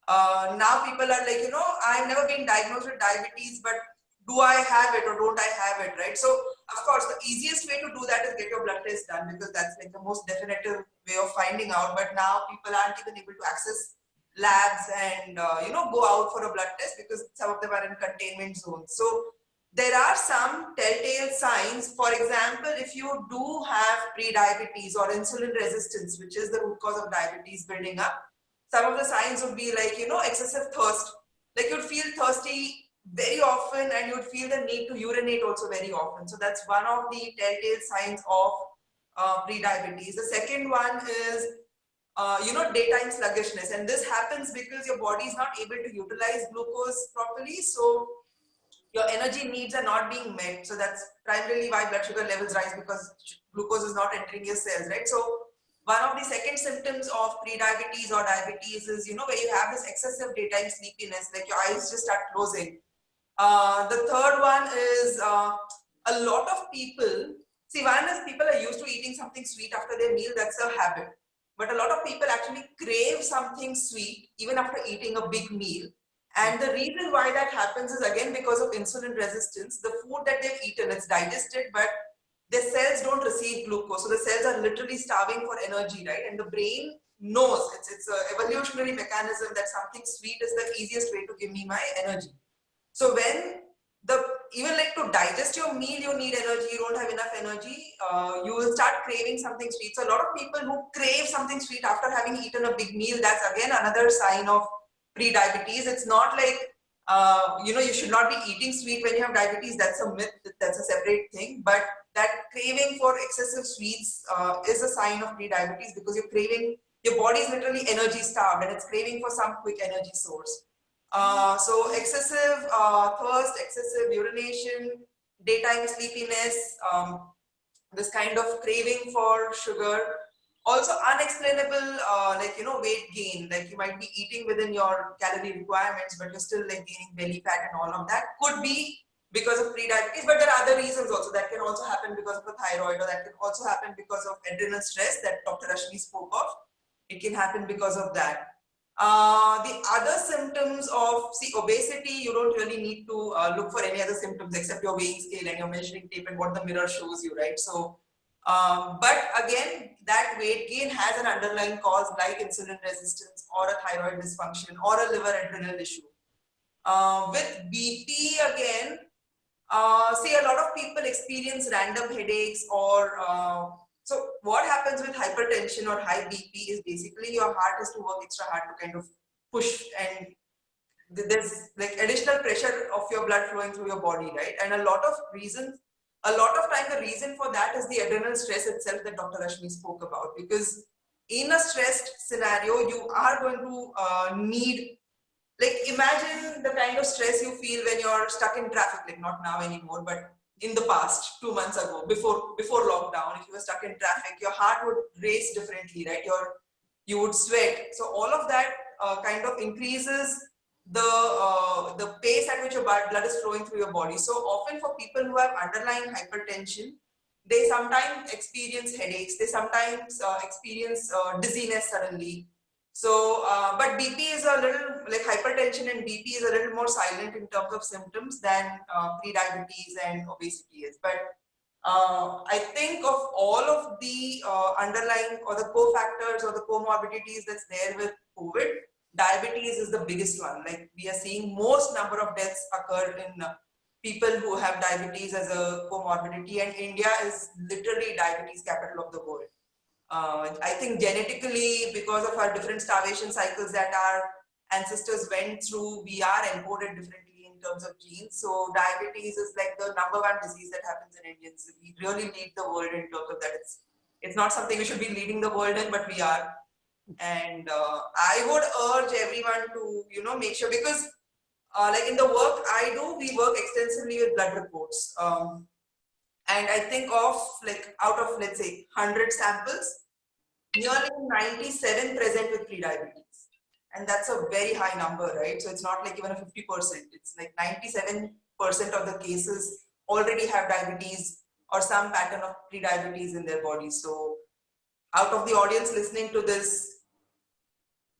Speaker 3: now people are like, I've never been diagnosed with diabetes, but do I have it or don't I have it, right? So of course, the easiest way to do that is get your blood test done, because that's like the most definitive way of finding out. But now people aren't even able to access labs and go out for a blood test because some of them are in containment zones. So there are some telltale signs. For example, if you do have pre-diabetes or insulin resistance, which is the root cause of diabetes building up, some of the signs would be like, excessive thirst. Like you'd feel thirsty very often and you'd feel the need to urinate also very often. So that's one of the telltale signs of pre-diabetes. The second one is daytime sluggishness, and this happens because your body is not able to utilize glucose properly, so your energy needs are not being met. So that's primarily why blood sugar levels rise, because glucose is not entering your cells, right? So one of the second symptoms of pre-diabetes or diabetes is, where you have this excessive daytime sleepiness, like your eyes just start closing. The third one is a lot of people, one is people are used to eating something sweet after their meal, that's a habit. But a lot of people actually crave something sweet even after eating a big meal. And the reason why that happens is again because of insulin resistance. The food that they've eaten, it's digested, but their cells don't receive glucose. So the cells are literally starving for energy, right? And the brain knows, it's an evolutionary mechanism that something sweet is the easiest way to give me my energy. So when even like to digest your meal, you need energy, you don't have enough energy, you will start craving something sweet. So a lot of people who crave something sweet after having eaten a big meal, that's again another sign of pre-diabetes. It's not like, you should not be eating sweet when you have diabetes. That's a myth, that's a separate thing. But that craving for excessive sweets is a sign of pre-diabetes, because you're craving, your body is literally energy starved and it's craving for some quick energy source. So excessive thirst, excessive urination, daytime sleepiness, this kind of craving for sugar. Also unexplainable, weight gain, like you might be eating within your calorie requirements, but you're still like gaining belly fat and all of that. Could be because of pre-diabetes, but there are other reasons also. That can also happen because of the thyroid, or that can also happen because of adrenal stress that Dr. Rashmi spoke of. It can happen because of that. The other symptoms of, see, obesity, you don't really need to look for any other symptoms except your weighing scale and your measuring tape and what the mirror shows you, right? So, but again, that weight gain has an underlying cause like insulin resistance or a thyroid dysfunction or a liver adrenal issue. With BP again, see, a lot of people experience random headaches or so what happens with hypertension or high BP is basically your heart has to work extra hard to kind of push, and there's like additional pressure of your blood flowing through your body, right? And a lot of time the reason for that is the adrenal stress itself that Dr. Rashmi spoke about, because in a stressed scenario, you are going to need, like, imagine the kind of stress you feel when you're stuck in traffic, like not now anymore, but in the past, 2 months ago, before lockdown, if you were stuck in traffic, your heart would race differently, right? You would sweat. So all of that kind of increases the pace at which your blood is flowing through your body. So often for people who have underlying hypertension, they sometimes experience headaches, they sometimes experience dizziness suddenly. So, but BP is a little, like hypertension and BP is a little more silent in terms of symptoms than pre-diabetes and obesity is. But I think of all of the underlying or the cofactors or the comorbidities that's there with COVID, diabetes is the biggest one. Like we are seeing most number of deaths occur in people who have diabetes as a comorbidity, and India is literally diabetes capital of the world. I think genetically, because of our different starvation cycles that our ancestors went through, we are encoded differently in terms of genes. So diabetes is like the #1 disease that happens in Indians. We really lead the world in terms of that. It's not something we should be leading the world in, but we are. And I would urge everyone to, make sure, because like in the work I do, we work extensively with blood reports. And I think of, like, out of, let's say, 100 samples, nearly 97 present with pre-diabetes. And that's a very high number, right? So it's not like even a 50%. It's like 97% of the cases already have diabetes or some pattern of pre-diabetes in their body. So out of the audience listening to this,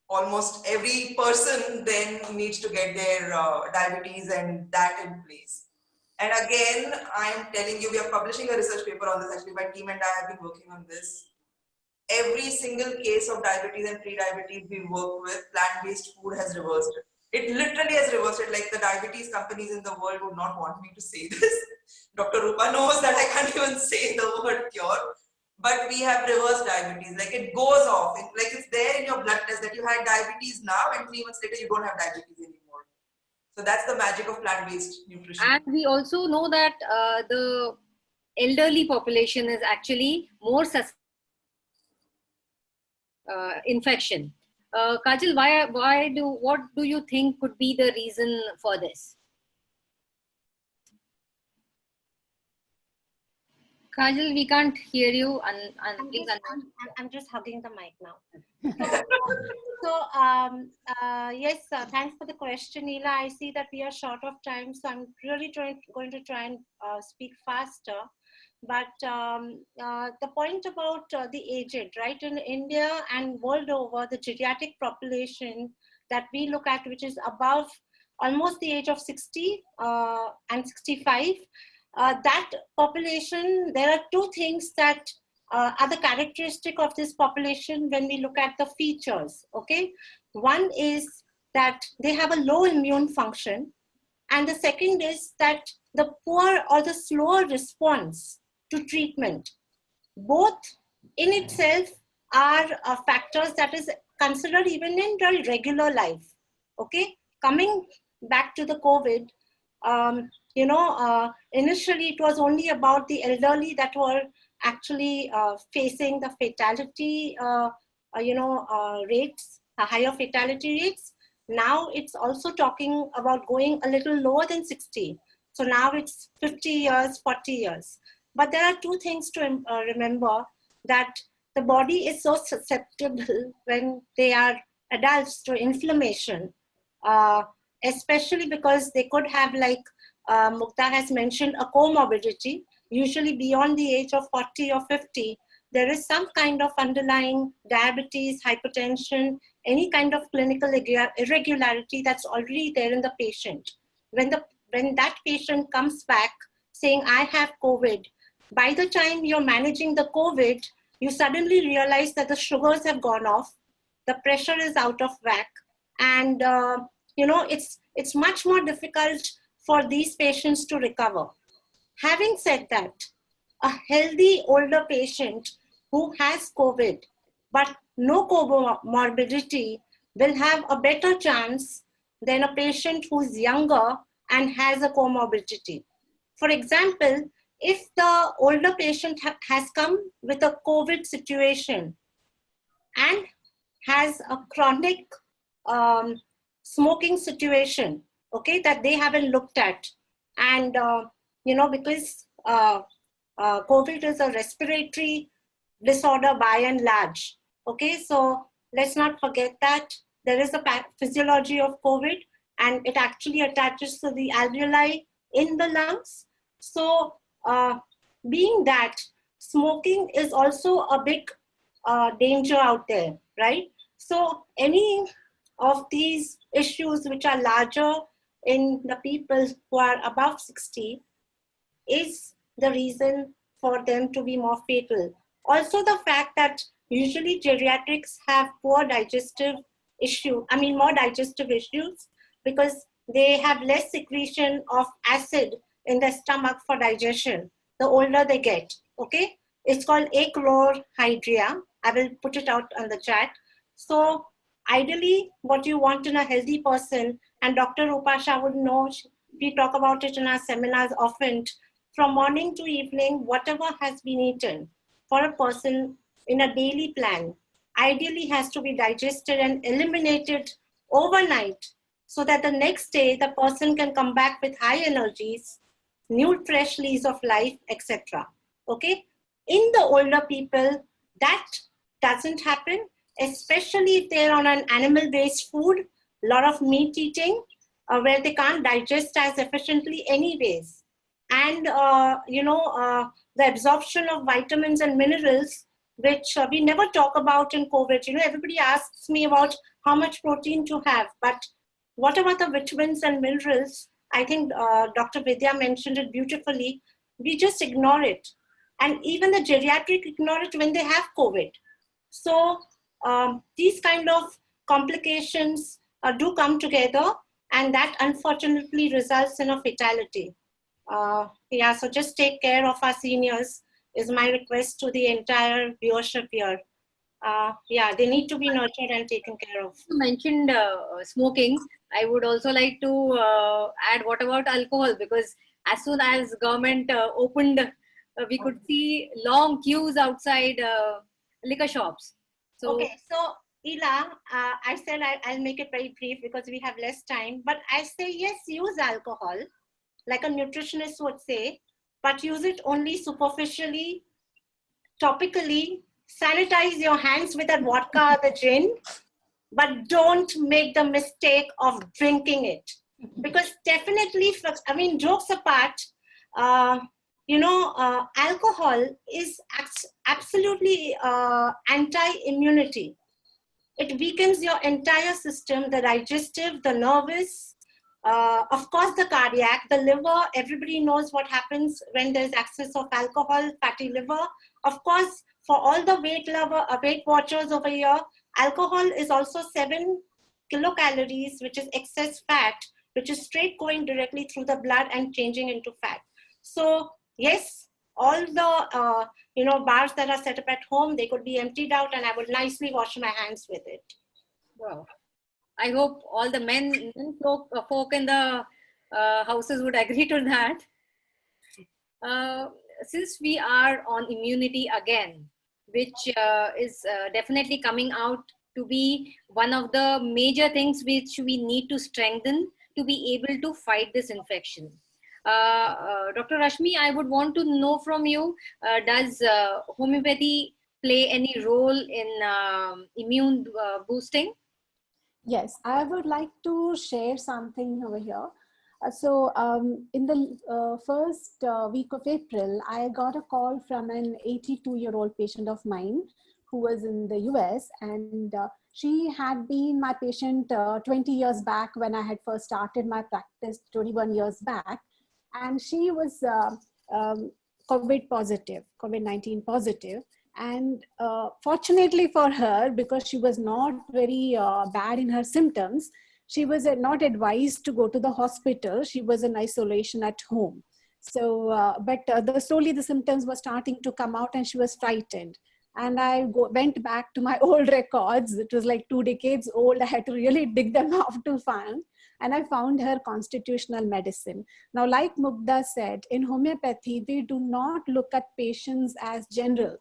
Speaker 3: almost every person then needs to get their diabetes and that in place. And again, I'm telling you, we are publishing a research paper on this. Actually, my team and I have been working on this. Every single case of diabetes and pre-diabetes we work with, plant-based food has reversed it. It literally has reversed it. Like the diabetes companies in the world would not want me to say this. Dr. Rupa knows that I can't even say the word cure. But we have reversed diabetes. Like it goes off. Like it's there in your blood test that you had diabetes now, and 3 months later you don't have diabetes anymore. So that's the magic of plant-based nutrition.
Speaker 1: And we also know that the elderly population is actually more susceptible infection. Kajal, what do you think could be the reason for this? Kajal, we can't hear you.
Speaker 4: I'm just hugging the mic now. So, yes, thanks for the question, Neela. I see that we are short of time, so I'm really going to try and speak faster. But the point about the aged, right, in India and world over, the geriatric population that we look at, which is above almost the age of 60 and 65, that population, there are two things that are the characteristic of this population when we look at the features, okay? One is that they have a low immune function, and the second is that the poor or the slower response to treatment. Both in itself are factors that is considered even in the regular life, okay? Coming back to the COVID, initially it was only about the elderly that were actually facing the fatality, rates, higher fatality rates. Now it's also talking about going a little lower than 60. So now it's 50 years, 40 years. But there are two things to remember, that the body is so susceptible when they are adults to inflammation, especially because they could have, like Mukta has mentioned, a comorbidity, usually beyond the age of 40 or 50. there is some kind of underlying diabetes, hypertension, any kind of clinical irregularity that's already there in the patient. When that patient comes back saying, I have COVID, by the time you're managing the COVID, you suddenly realize that the sugars have gone off, the pressure is out of whack, and it's much more difficult for these patients to recover. Having said that, a healthy older patient who has COVID but no comorbidity will have a better chance than a patient who's younger and has a comorbidity. For example, if the older patient has come with a COVID situation and has a chronic smoking situation, okay, that they haven't looked at, and because COVID is a respiratory disorder by and large, okay, so let's not forget that there is a physiology of COVID, and it actually attaches to the alveoli in the lungs. So being that smoking is also a big danger out there, right? So any of these issues which are larger in the people who are above 60 is the reason for them to be more fatal. Also the fact that usually geriatrics have more digestive issues because they have less secretion of acid in the stomach for digestion the older they get, okay? It's called achlorhydria. I will put it out on the chat. So ideally, what you want in a healthy person, and Dr. Upasha would know, we talk about it in our seminars often, from morning to evening, whatever has been eaten for a person in a daily plan, ideally has to be digested and eliminated overnight so that the next day the person can come back with high energies, new fresh lease of life, etc. Okay? In the older people, that doesn't happen, especially if they're on an animal-based food, a lot of meat eating, where they can't digest as efficiently anyways. And, the absorption of vitamins and minerals, which we never talk about in COVID. Everybody asks me about how much protein to have, but what about the vitamins and minerals? I think Dr. Vidya mentioned it beautifully. We just ignore it. And even the geriatric ignore it when they have COVID. So these kind of complications do come together, and that unfortunately results in a fatality. So just take care of our seniors is my request to the entire viewership here. They need to be nurtured and taken care of.
Speaker 1: You mentioned smoking. I would also like to add, what about alcohol? Because as soon as government opened, we could see long queues outside liquor shops. So,
Speaker 4: okay, so Ila, I said I'll make it very brief because we have less time, but I say yes, use alcohol, like a nutritionist would say, but use it only superficially, topically, sanitize your hands with that vodka or the gin, but don't make the mistake of drinking it. Because definitely, jokes apart, alcohol is absolutely anti-immunity. It weakens your entire system, the digestive, the nervous, of course, the cardiac, the liver. Everybody knows what happens when there's excess of alcohol, fatty liver. Of course, for all the weight watchers over here, alcohol is also 7 kilocalories, which is excess fat, which is straight going directly through the blood and changing into fat. So yes, all the bars that are set up at home, they could be emptied out, and I would nicely wash my hands with it.
Speaker 1: wow. I hope all the men folk in the houses would agree to that. Since we are on immunity again, which is definitely coming out to be one of the major things which we need to strengthen to be able to fight this infection. Dr. Rashmi, I would want to know from you, does homeopathy play any role in immune boosting?
Speaker 5: Yes, I would like to share something over here. In the first week of April, I got a call from an 82-year-old patient of mine who was in the US, and she had been my patient 20 years back when I had first started my practice 21 years back. And she was COVID positive, COVID-19 positive. And fortunately for her, because she was not very bad in her symptoms, she was not advised to go to the hospital. She was in isolation at home. So, slowly the symptoms were starting to come out and she was frightened. And I went back to my old records. It was like 2 decades old. I had to really dig them out to find. And I found her constitutional medicine. Now, like Mugdha said, in homeopathy, we do not look at patients as general.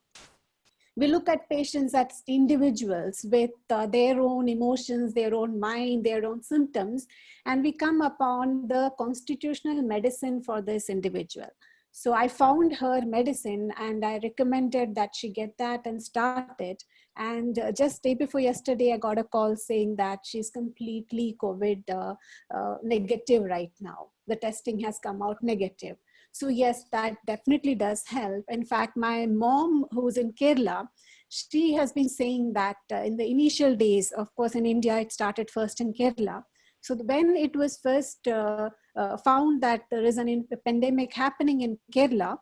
Speaker 5: We look at patients as individuals with their own emotions, their own mind, their own symptoms, and we come upon the constitutional medicine for this individual. So I found her medicine and I recommended that she get that and start it. And just day before yesterday, I got a call saying that she's completely COVID negative right now. The testing has come out negative. So yes, that definitely does help. In fact, my mom, who's in Kerala, she has been saying that in the initial days, of course, in India, it started first in Kerala. So when it was first found that there is a pandemic happening in Kerala,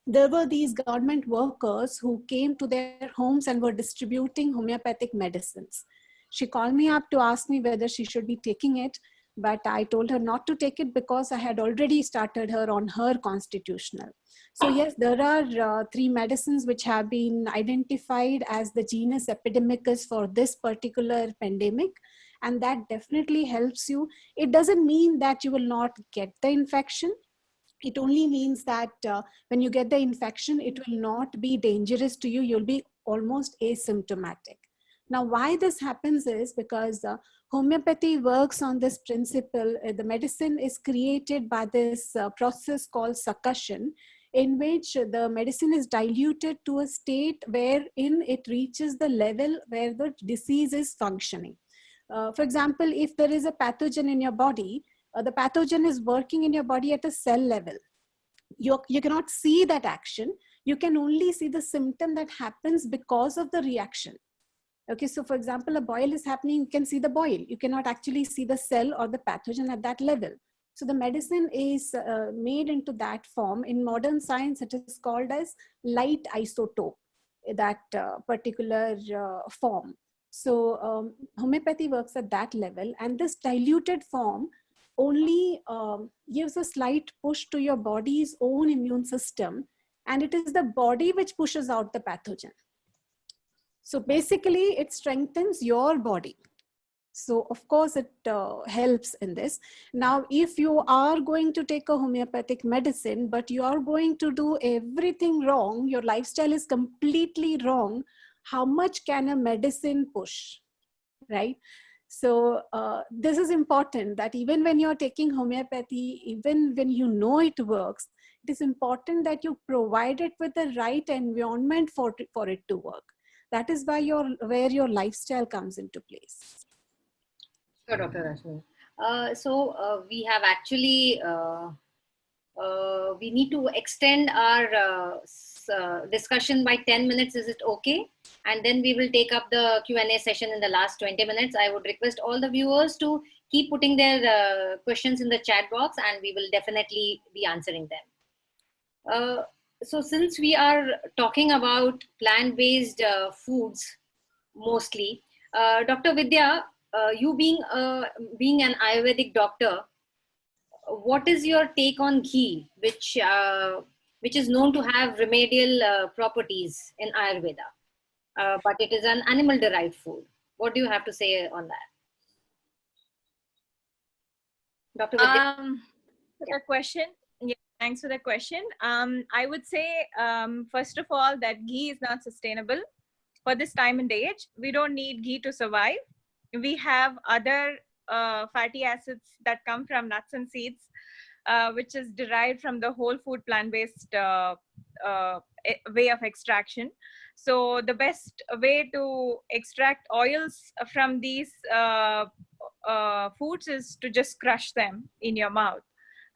Speaker 5: there were these government workers who came to their homes and were distributing homeopathic medicines. She called me up to ask me whether she should be taking it. But I told her not to take it because I had already started her on her constitutional. So yes, there are 3 medicines which have been identified as the genus epidemicus for this particular pandemic. And that definitely helps you. It doesn't mean that you will not get the infection. It only means that when you get the infection, it will not be dangerous to you. You'll be almost asymptomatic. Now, why this happens is because homeopathy works on this principle. The medicine is created by this process called succussion, in which the medicine is diluted to a state wherein it reaches the level where the disease is functioning. For example, if there is a pathogen in your body, the pathogen is working in your body at a cell level. You cannot see that action. You can only see the symptom that happens because of the reaction. Okay, so for example, a boil is happening, you can see the boil. You cannot actually see the cell or the pathogen at that level. So the medicine is made into that form. In modern science, it is called as light isotope, that particular form. So homeopathy works at that level, and this diluted form only gives a slight push to your body's own immune system, and it is the body which pushes out the pathogen. So basically, it strengthens your body. So of course, it helps in this. Now, if you are going to take a homeopathic medicine, but you are going to do everything wrong, your lifestyle is completely wrong, how much can a medicine push, right? So this is important, that even when you're taking homeopathy, even when you know it works, it is important that you provide it with the right environment for it to work. That is where your lifestyle comes into place.
Speaker 1: Sure, Dr. Rashmi. We have actually, we need to extend our discussion by 10 minutes. Is it okay? And then we will take up the Q&A session in the last 20 minutes. I would request all the viewers to keep putting their questions in the chat box, and we will definitely be answering them. So since we are talking about plant-based foods mostly, Dr. Vidya, you being an Ayurvedic doctor, what is your take on ghee, which is known to have remedial properties in Ayurveda, but it is an animal-derived food? What do you have to say on that, Dr. Vidya?
Speaker 6: The question. Yeah, thanks for the question. I would say, first of all, that ghee is not sustainable for this time and age. We don't need ghee to survive. We have other fatty acids that come from nuts and seeds, which is derived from the whole food plant-based way of extraction. So the best way to extract oils from these foods is to just crush them in your mouth.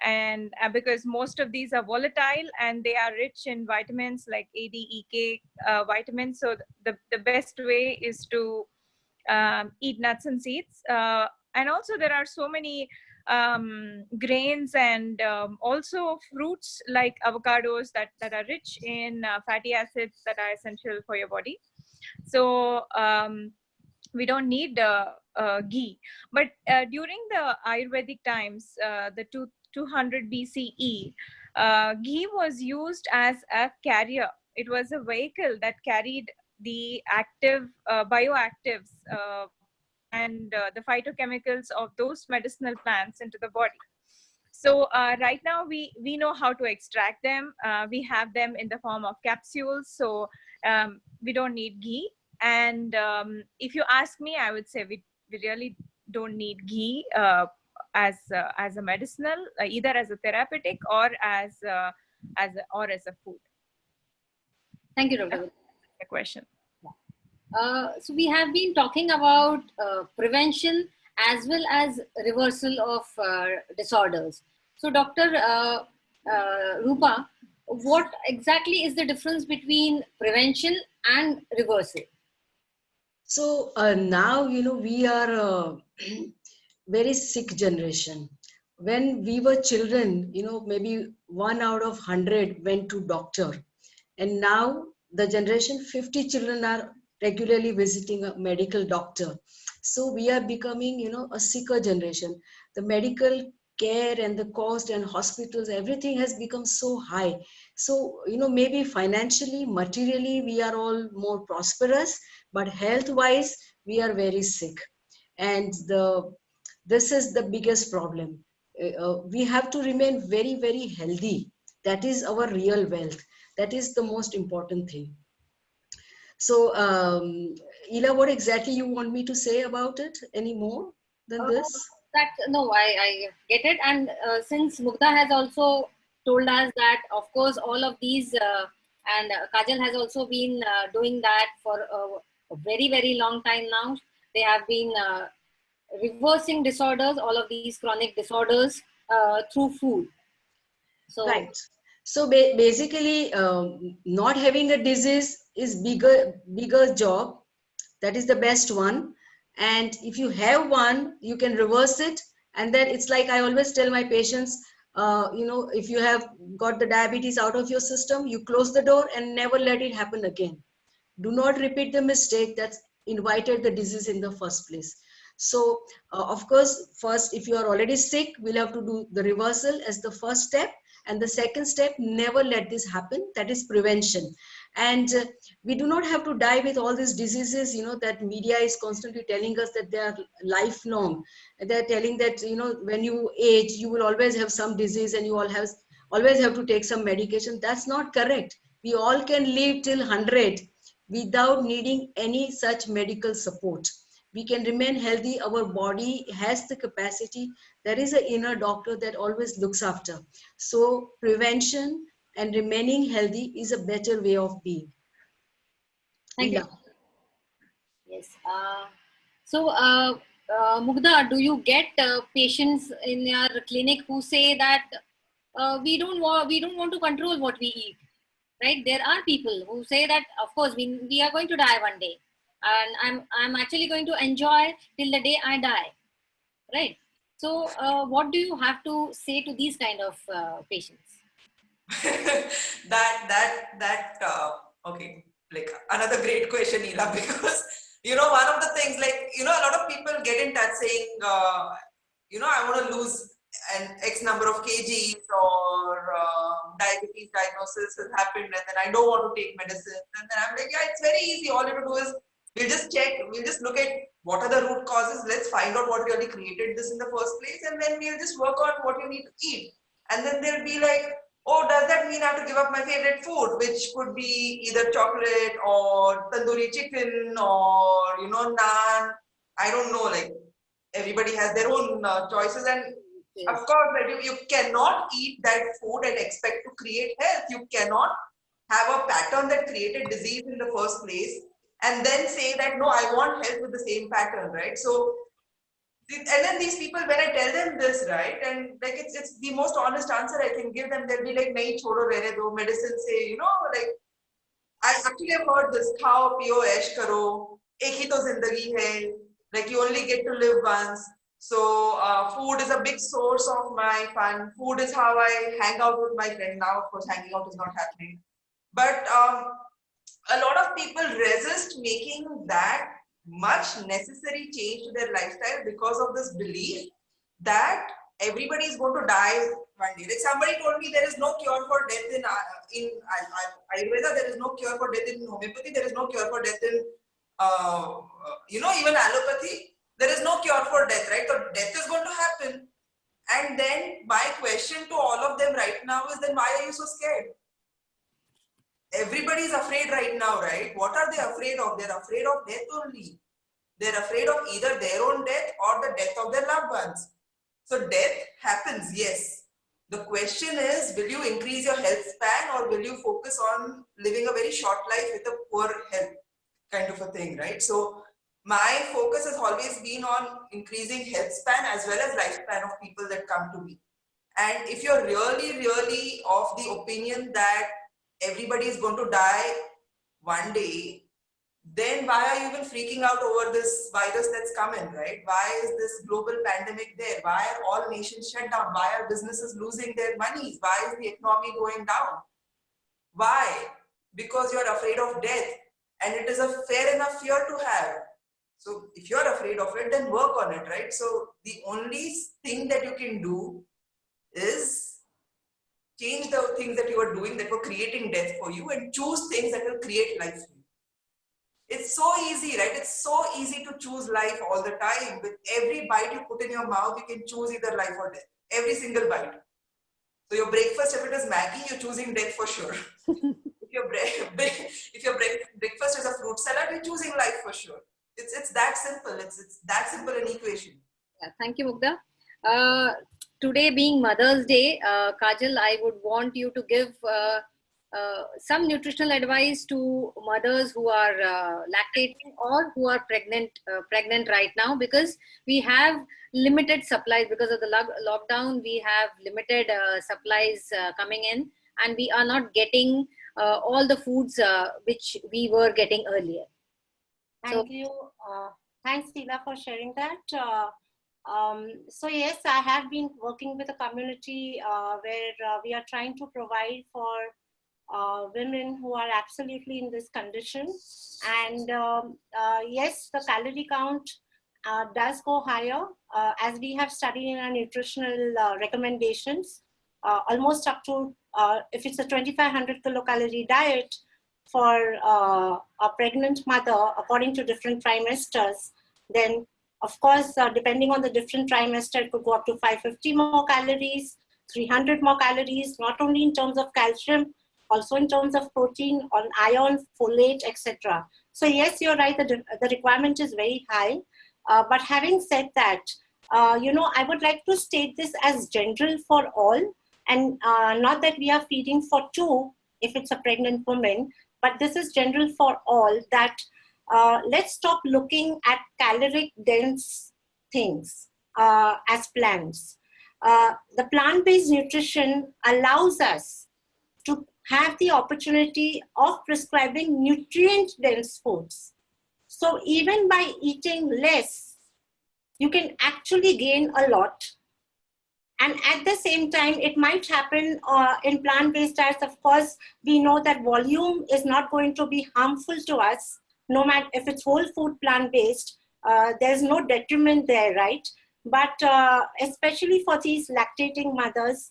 Speaker 6: And because most of these are volatile and they are rich in vitamins like A, D, E, K vitamins. So the best way is to eat nuts and seeds. And also there are so many grains and also fruits like avocados that are rich in fatty acids that are essential for your body. So we don't need ghee. But during the Ayurvedic times, the 200 BCE, ghee was used as a carrier. It was a vehicle that carried the active bioactives and the phytochemicals of those medicinal plants into the body. So right now we know how to extract them. We have them in the form of capsules. So we don't need ghee. And if you ask me, I would say we really don't need ghee as a medicinal, either as a therapeutic or as a food.
Speaker 1: Thank you, Dr.
Speaker 6: A question.
Speaker 1: So we have been talking about prevention as well as reversal of disorders. So Dr. Rupa, what exactly is the difference between prevention and reversal?
Speaker 2: So now, we are a very sick generation. When we were children, maybe 1 out of 100 went to doctor. And now the generation 50 children are regularly visiting a medical doctor. So we are becoming, a sicker generation. The medical care and the cost and hospitals, everything has become so high. So, maybe financially, materially, we are all more prosperous, but health wise, we are very sick. And this is the biggest problem. We have to remain very, very healthy. That is our real wealth. That is the most important thing. So, Ela, what exactly you want me to say about it? Any more than this?
Speaker 1: No, I get it. And since Mugdha has also told us that, of course, all of these, and Kajal has also been doing that for a very, very long time now. They have been reversing disorders, all of these chronic disorders through food. So,
Speaker 2: right. So basically, not having a disease is bigger job. That is the best one. And if you have one, you can reverse it. And then it's like I always tell my patients, if you have got the diabetes out of your system, you close the door and never let it happen again. Do not repeat the mistake that's invited the disease in the first place. So, of course, first, if you are already sick, we'll have to do the reversal as the first step. And the second step, never let this happen. That is prevention. And we do not have to die with all these diseases, that media is constantly telling us that they are lifelong. They're telling that, when you age, you will always have some disease and you always have to take some medication. That's not correct. We all can live till 100 without needing any such medical support. We can remain healthy. Our body has the capacity. There is an inner doctor that always looks after. So prevention and remaining healthy is a better way of being.
Speaker 1: thank you. Yes. So, Mugdha, do you get patients in your clinic who say that we don't want to control what we eat, right? There are people who say that, of course, we are going to die one day, and I'm actually going to enjoy till the day I die, right? So, what do you have to say to these kind of patients?
Speaker 3: Okay, like another great question, Ela, because one of the things, like, a lot of people get in touch saying, I want to lose an X number of kgs, or diabetes diagnosis has happened, and then I don't want to take medicine. And then I'm like, yeah, it's very easy. All you have to do is we'll just look at what are the root causes. Let's find out what really created this in the first place, and then we'll just work on what you need to eat. And then they'll be like, oh, does that mean I have to give up my favorite food, which could be either chocolate or tandoori chicken or, naan? I don't know, like, everybody has their own choices. And of course, you cannot eat that food and expect to create health. You cannot have a pattern that created disease in the first place and then say that, no, I want health with the same pattern, right? So And then these people, when I tell them this, right, and like it's the most honest answer I can give them, they'll be like, nahi chodo rehne do, medicine say, you know, like, I actually have heard this, khao, piyo, aish karo, ek hi to zindagi hai, like you only get to live once. So food is a big source of my fun. Food is how I hang out with my friend. Now, of course, hanging out is not happening. But a lot of people resist making that much necessary change to their lifestyle because of this belief that everybody is going to die one day. Like somebody told me there is no cure for death in Ayurveda, there is no cure for death in homeopathy, there is no cure for death in, even allopathy. There is no cure for death, right? So death is going to happen. And then my question to all of them right now is, then why are you so scared? Everybody is afraid right now, right? What are they afraid of? They're afraid of death only. They're afraid of either their own death or the death of their loved ones. So death happens, yes. The question is, will you increase your health span or will you focus on living a very short life with a poor health kind of a thing, right? So my focus has always been on increasing health span as well as lifespan of people that come to me. And if you're really, really of the opinion that everybody is going to die one day, then why are you even freaking out over this virus that's coming, right? Why is this global pandemic there? Why are all nations shut down? Why are businesses losing their money? Why is the economy going down? Why? Because you're afraid of death, and it is a fair enough fear to have. So if you're afraid of it, then work on it, right? So the only thing that you can do is change the things that you are doing that were creating death for you and choose things that will create life for you. It's so easy, right? It's so easy to choose life all the time. With every bite you put in your mouth, you can choose either life or death. Every single bite. So your breakfast, if it is Maggie, you're choosing death for sure. If your breakfast is a fruit salad, you're choosing life for sure. It's that simple. It's that simple an equation.
Speaker 1: Yeah, thank you, Mugdha. Today being Mother's Day, Kajal, I would want you to give some nutritional advice to mothers who are lactating or who are pregnant right now, because we have limited supplies because of the lockdown. We have limited supplies coming in, and we are not getting all the foods which we were getting earlier.
Speaker 4: Thank you. Thanks, Sheila, for sharing that. So yes, I have been working with a community where we are trying to provide for women who are absolutely in this condition. And yes, the calorie count does go higher, as we have studied in our nutritional recommendations, almost up to, if it's a 2500 kilocalorie diet for a pregnant mother, according to different trimesters, then of course, depending on the different trimester, it could go up to 550 more calories, 300 more calories, not only in terms of calcium, also in terms of protein, on iron, folate, etc. So yes, you're right, the requirement is very high. But having said that, I would like to state this as general for all, and not that we are feeding for two if it's a pregnant woman, but this is general for all, that let's stop looking at caloric dense things as plants. The plant-based nutrition allows us to have the opportunity of prescribing nutrient-dense foods. So even by eating less, you can actually gain a lot. And at the same time, it might happen in plant-based diets. Of course, we know that volume is not going to be harmful to us, no matter if it's whole food plant-based, there's no detriment there, right? But especially for these lactating mothers,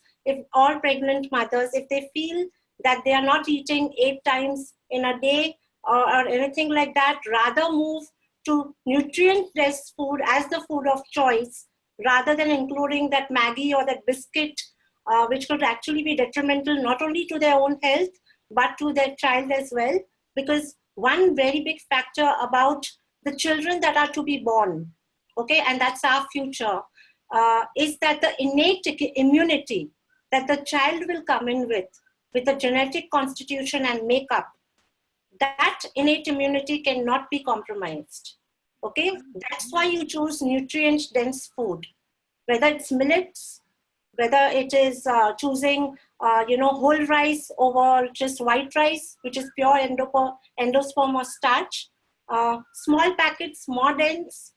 Speaker 4: or pregnant mothers, if they feel that they are not eating 8 times in a day or anything like that, rather move to nutrient-dense food as the food of choice, rather than including that Maggie or that biscuit, which could actually be detrimental not only to their own health, but to their child as well. Because one very big factor about the children that are to be born, okay, and that's our future, is that the innate immunity that the child will come in with the genetic constitution and makeup, that innate immunity cannot be compromised. Okay, that's why you choose nutrient dense food, whether it's millets, whether it is choosing whole rice over just white rice, which is pure endosperm or starch. Small packets, more dense,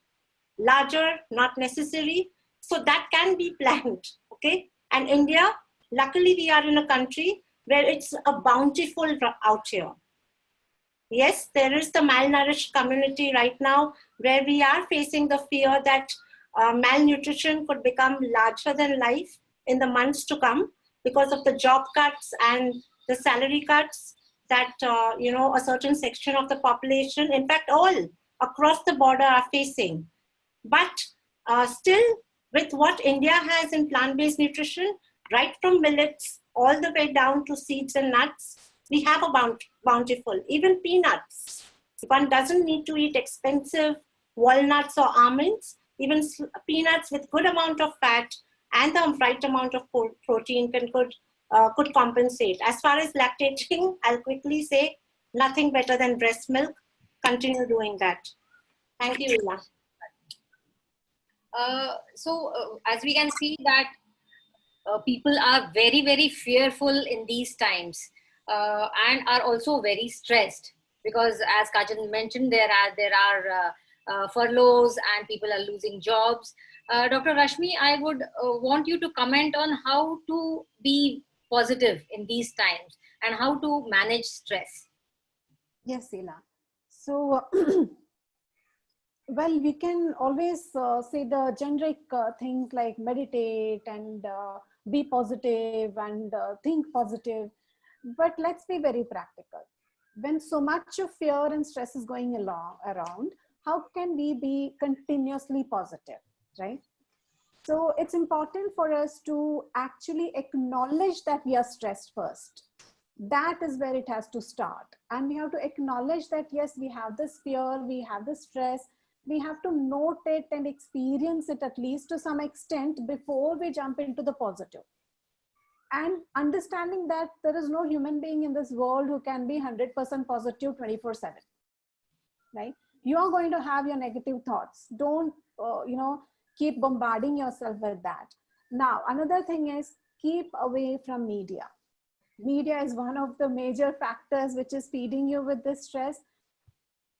Speaker 4: larger, not necessary. So that can be planned. Okay, and India, luckily we are in a country where it's a bountiful out here. Yes, there is the malnourished community right now where we are facing the fear that malnutrition could become larger than life in the months to come because of the job cuts and the salary cuts that a certain section of the population, in fact all across the border, are facing. But still, with what India has in plant-based nutrition, right from millets all the way down to seeds and nuts, we have a bountiful, even peanuts. One doesn't need to eat expensive walnuts or almonds. Even peanuts with good amount of fat and the right amount of protein could compensate. As far as lactating, I'll quickly say nothing better than breast milk. Continue doing that. Thank you, Ila.
Speaker 1: As we can see that people are very, very fearful in these times and are also very stressed because, as Kajal mentioned, there are furloughs and people are losing jobs. Dr. Rashmi, I would want you to comment on how to be positive in these times and how to manage stress.
Speaker 5: Yes, Ila. So, well, we can always say the generic things like meditate and be positive and think positive. But let's be very practical. When so much of fear and stress is going around, how can we be continuously positive, right? So it's important for us to actually acknowledge that we are stressed first. That is where it has to start. And we have to acknowledge that, yes, we have this fear, we have this stress. We have to note it and experience it at least to some extent before we jump into the positive. And understanding that there is no human being in this world who can be 100% positive 24/7, right? You are going to have your negative thoughts. Don't, keep bombarding yourself with that. Now, another thing is keep away from media. Media is one of the major factors which is feeding you with this stress.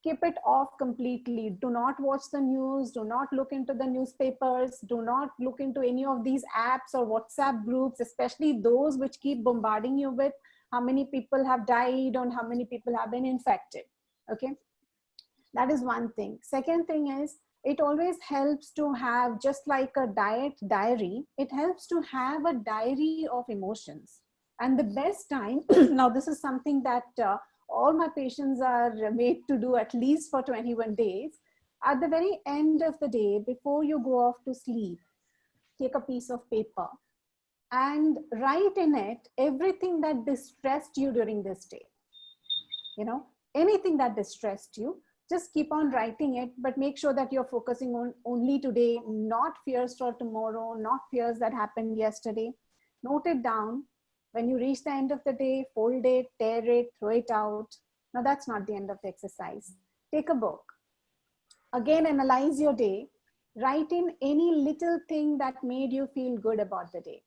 Speaker 5: Keep it off completely. Do not watch the news. Do not look into the newspapers. Do not look into any of these apps or WhatsApp groups, especially those which keep bombarding you with how many people have died and how many people have been infected. Okay, that is one thing. Second thing is, it always helps to have, just like a diary, it helps to have a diary of emotions. And the best time, now this is something that all my patients are made to do at least for 21 days. At the very end of the day, before you go off to sleep, take a piece of paper and write in it everything that distressed you during this day. Anything that distressed you, just keep on writing it, but make sure that you're focusing on only today, not fears for tomorrow, not fears that happened yesterday. Note it down. When you reach the end of the day, fold it, tear it, throw it out. Now that's not the end of the exercise. Take a book. Again, analyze your day. Write in any little thing that made you feel good about the day.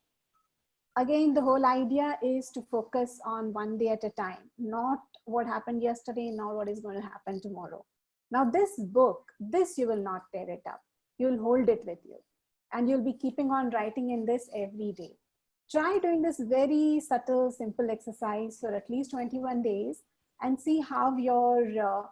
Speaker 5: Again, the whole idea is to focus on one day at a time, not what happened yesterday, not what is going to happen tomorrow. Now this book, you will not tear it up. You'll hold it with you and you'll be keeping on writing in this every day. Try doing this very subtle, simple exercise for at least 21 days and see how your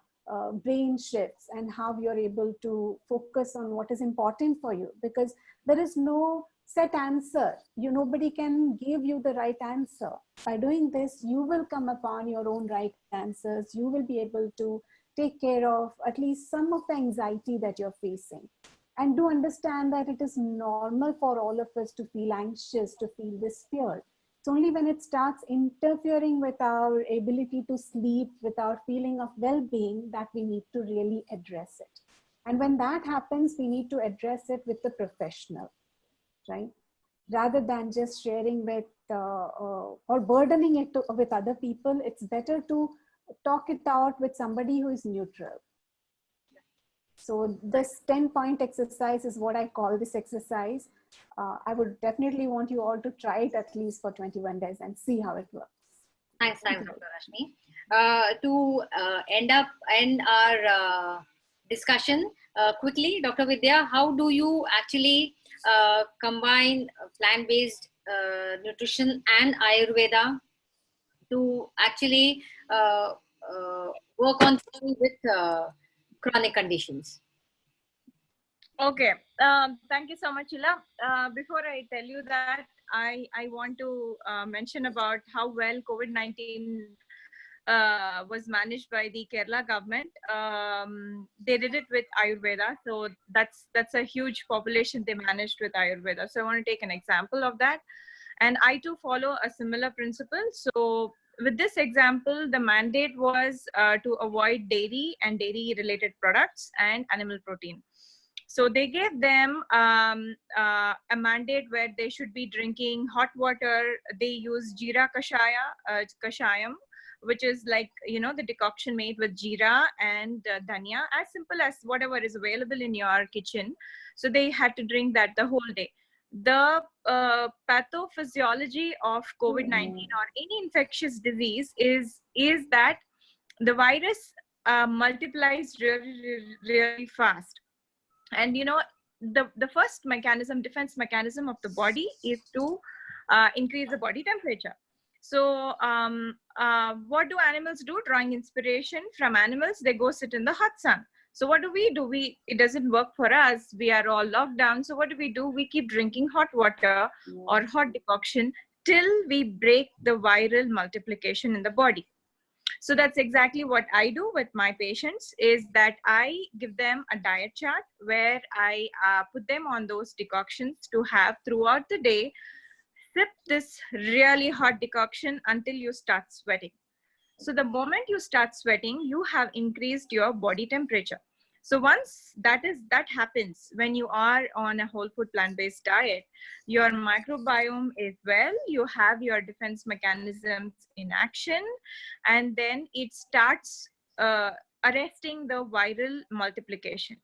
Speaker 5: brain shifts and how you're able to focus on what is important for you, because there is no set answer. Nobody can give you the right answer. By doing this, you will come upon your own right answers. You will be able to take care of at least some of the anxiety that you're facing. And do understand that it is normal for all of us to feel anxious, to feel this fear. It's only when it starts interfering with our ability to sleep, with our feeling of well-being, that we need to really address it. And when that happens, we need to address it with the professional, right? Rather than just sharing with or burdening it with other people, it's better to talk it out with somebody who is neutral. So this 10-point exercise is what I call this exercise. I would definitely want you all to try it at least for 21 days and see how it works.
Speaker 1: Thanks, Dr. Rashmi. To end our discussion quickly, Dr. Vidya, how do you actually combine plant-based nutrition and Ayurveda to actually work on people with chronic conditions?
Speaker 6: Okay, thank you so much, Ila. Before I tell you that, I want to mention about how well COVID-19 was managed by the Kerala government. They did it with Ayurveda, so that's a huge population they managed with Ayurveda. So I want to take an example of that, and I too follow a similar principle. So with this example, the mandate was to avoid dairy and dairy-related products and animal protein. So they gave them a mandate where they should be drinking hot water. They use jeera kashayam, which is like, you know, the decoction made with jeera and dhania, as simple as whatever is available in your kitchen. So they had to drink that the whole day. The pathophysiology of COVID-19 or any infectious disease is that the virus multiplies really fast. And you know, the first defense mechanism of the body is to increase the body temperature. So what do animals do? Drawing inspiration from animals, they go sit in the hot sun. So what do? It doesn't work for us. We are all locked down. So what do? We keep drinking hot water or hot decoction till we break the viral multiplication in the body. So that's exactly what I do with my patients, is that I give them a diet chart where I put them on those decoctions to have throughout the day. Sip this really hot decoction until you start sweating. So the moment you start sweating, you have increased your body temperature. So once that happens, when you are on a whole food plant-based diet, your microbiome is well, you have your defense mechanisms in action, and then it starts arresting the viral multiplication.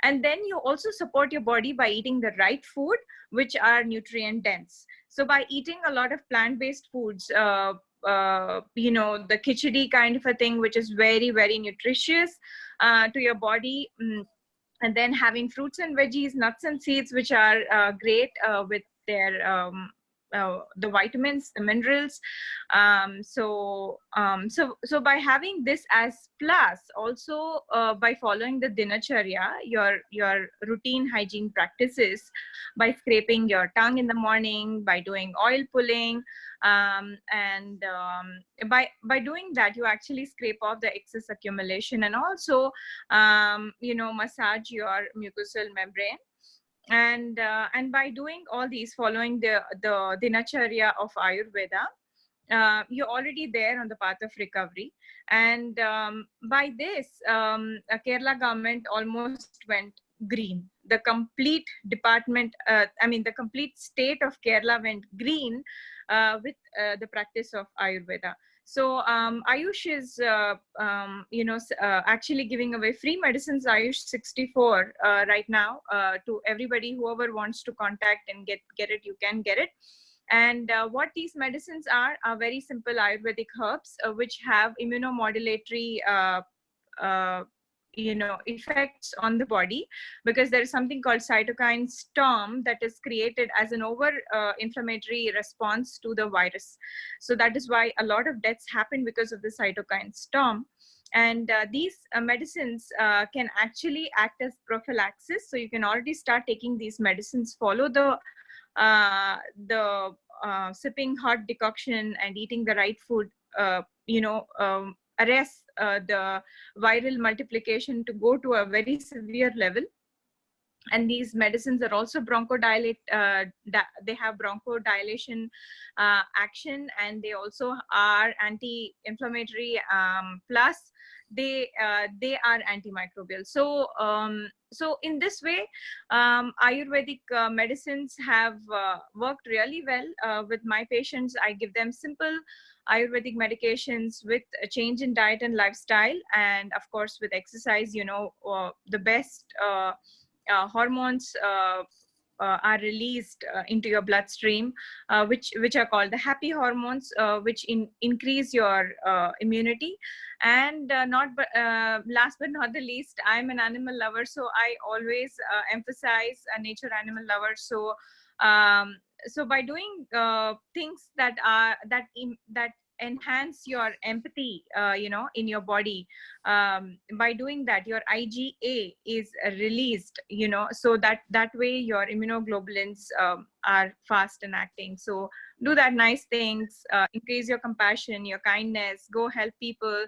Speaker 6: And then you also support your body by eating the right food, which are nutrient dense. So by eating a lot of plant-based foods, you know, the khichdi kind of a thing, which is very, very nutritious to your body. And then having fruits and veggies, nuts and seeds, which are great with their the vitamins, the minerals. So by having this as plus, also by following the dinacharya, your routine hygiene practices, by scraping your tongue in the morning, by doing oil pulling, and by doing that, you actually scrape off the excess accumulation, and also you know, massage your mucosal membrane. And by doing all these, following the dinacharya of Ayurveda, you're already there on the path of recovery. And by this, Kerala government almost went green. The complete department, the complete state of Kerala went green with the practice of Ayurveda. So Ayush is, actually giving away free medicines, Ayush 64 right now to everybody. Whoever wants to contact and get it, you can get it. And what these medicines are very simple Ayurvedic herbs, which have immunomodulatory effects on the body, because there is something called cytokine storm that is created as an over inflammatory response to the virus. So that is why a lot of deaths happen because of the cytokine storm. And these medicines can actually act as prophylaxis. So you can already start taking these medicines, follow the sipping hot decoction and eating the right food, arrest the viral multiplication to go to a very severe level. And these medicines are also bronchodilate, they have bronchodilation action, and they also are anti-inflammatory, plus they are antimicrobial. So so in this way, Ayurvedic medicines have worked really well with my patients. I give them simple Ayurvedic medications with a change in diet and lifestyle, and of course with exercise. You know, the best hormones are released into your bloodstream, which are called the happy hormones, which increase your immunity. And last but not the least, I'm an animal lover, so I always emphasize a nature animal lover. So so by doing things that enhance your empathy, you know, in your body, by doing that, your IgA is released, you know, so that way your immunoglobulins are fast and acting. So do that nice things, increase your compassion, your kindness, go help people,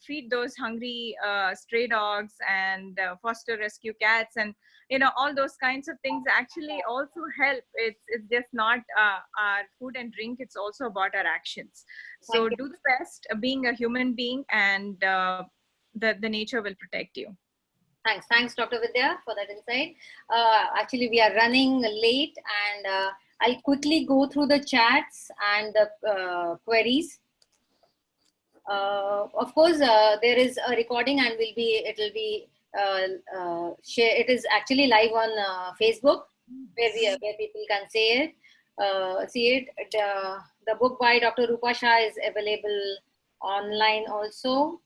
Speaker 6: feed those hungry stray dogs, and foster rescue cats, and you know, all those kinds of things actually also help. It's just not our food and drink, it's also about our actions. So do the best being a human being, and the nature will protect you.
Speaker 1: Thanks, Dr. Vidya, for that insight. Actually, we are running late, and I'll quickly go through the chats and the queries. Of course, there is a recording, and it will be share. It is actually live on Facebook, where people can see it. The book by Dr. Rupa Shah is available online also.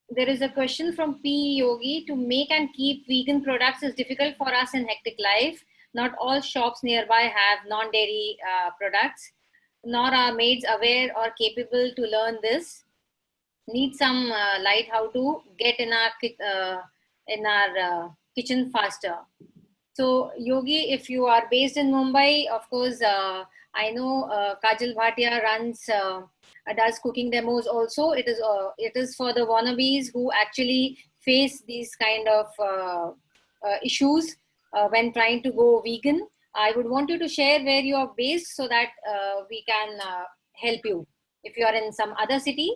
Speaker 1: There is a question from P. Yogi. To make and keep vegan products is difficult for us in hectic life. Not all shops nearby have non-dairy products, nor are maids aware or capable to learn this. Need some light how to get in our kitchen faster. So Yogi, if you are based in Mumbai, of course, I know Kajal Bhatia does cooking demos also. It is for the wannabes who actually face these kind of issues when trying to go vegan. I would want you to share where you are based so that we can help you. If you are in some other city,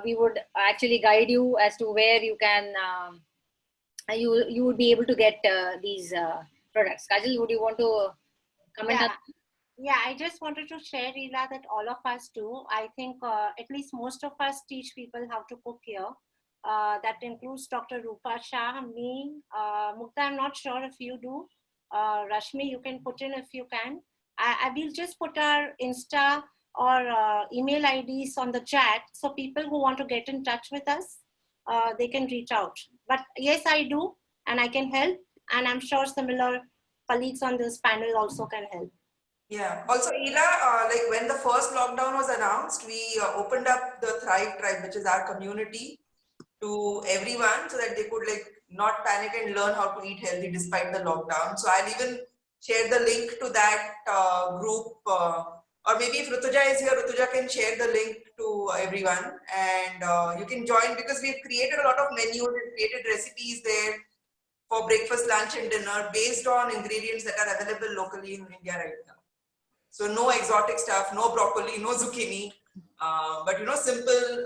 Speaker 1: we would actually guide you as to where you can you would be able to get these products. Kajal, would you want to comment on?
Speaker 4: Yeah, I just wanted to share, Leela, that all of us do. I think at least most of us teach people how to cook here. That includes Dr. Rupa Shah, me, Mukta, I'm not sure if you do. Rashmi, you can put in if you can. I will just put our Insta or email IDs on the chat, so people who want to get in touch with us, they can reach out. But yes, I do, and I can help, and I'm sure similar colleagues on this panel also can help.
Speaker 3: Yeah. Also, Ila, like when the first lockdown was announced, we opened up the Thrive Tribe, which is our community, to everyone so that they could like not panic and learn how to eat healthy despite the lockdown. So I'll even share the link to that group, or maybe if Rutuja is here, Rutuja can share the link to everyone, and you can join, because we've created a lot of menus and created recipes there for breakfast, lunch and dinner based on ingredients that are available locally in India right now. So no exotic stuff, no broccoli, no zucchini, but you know, simple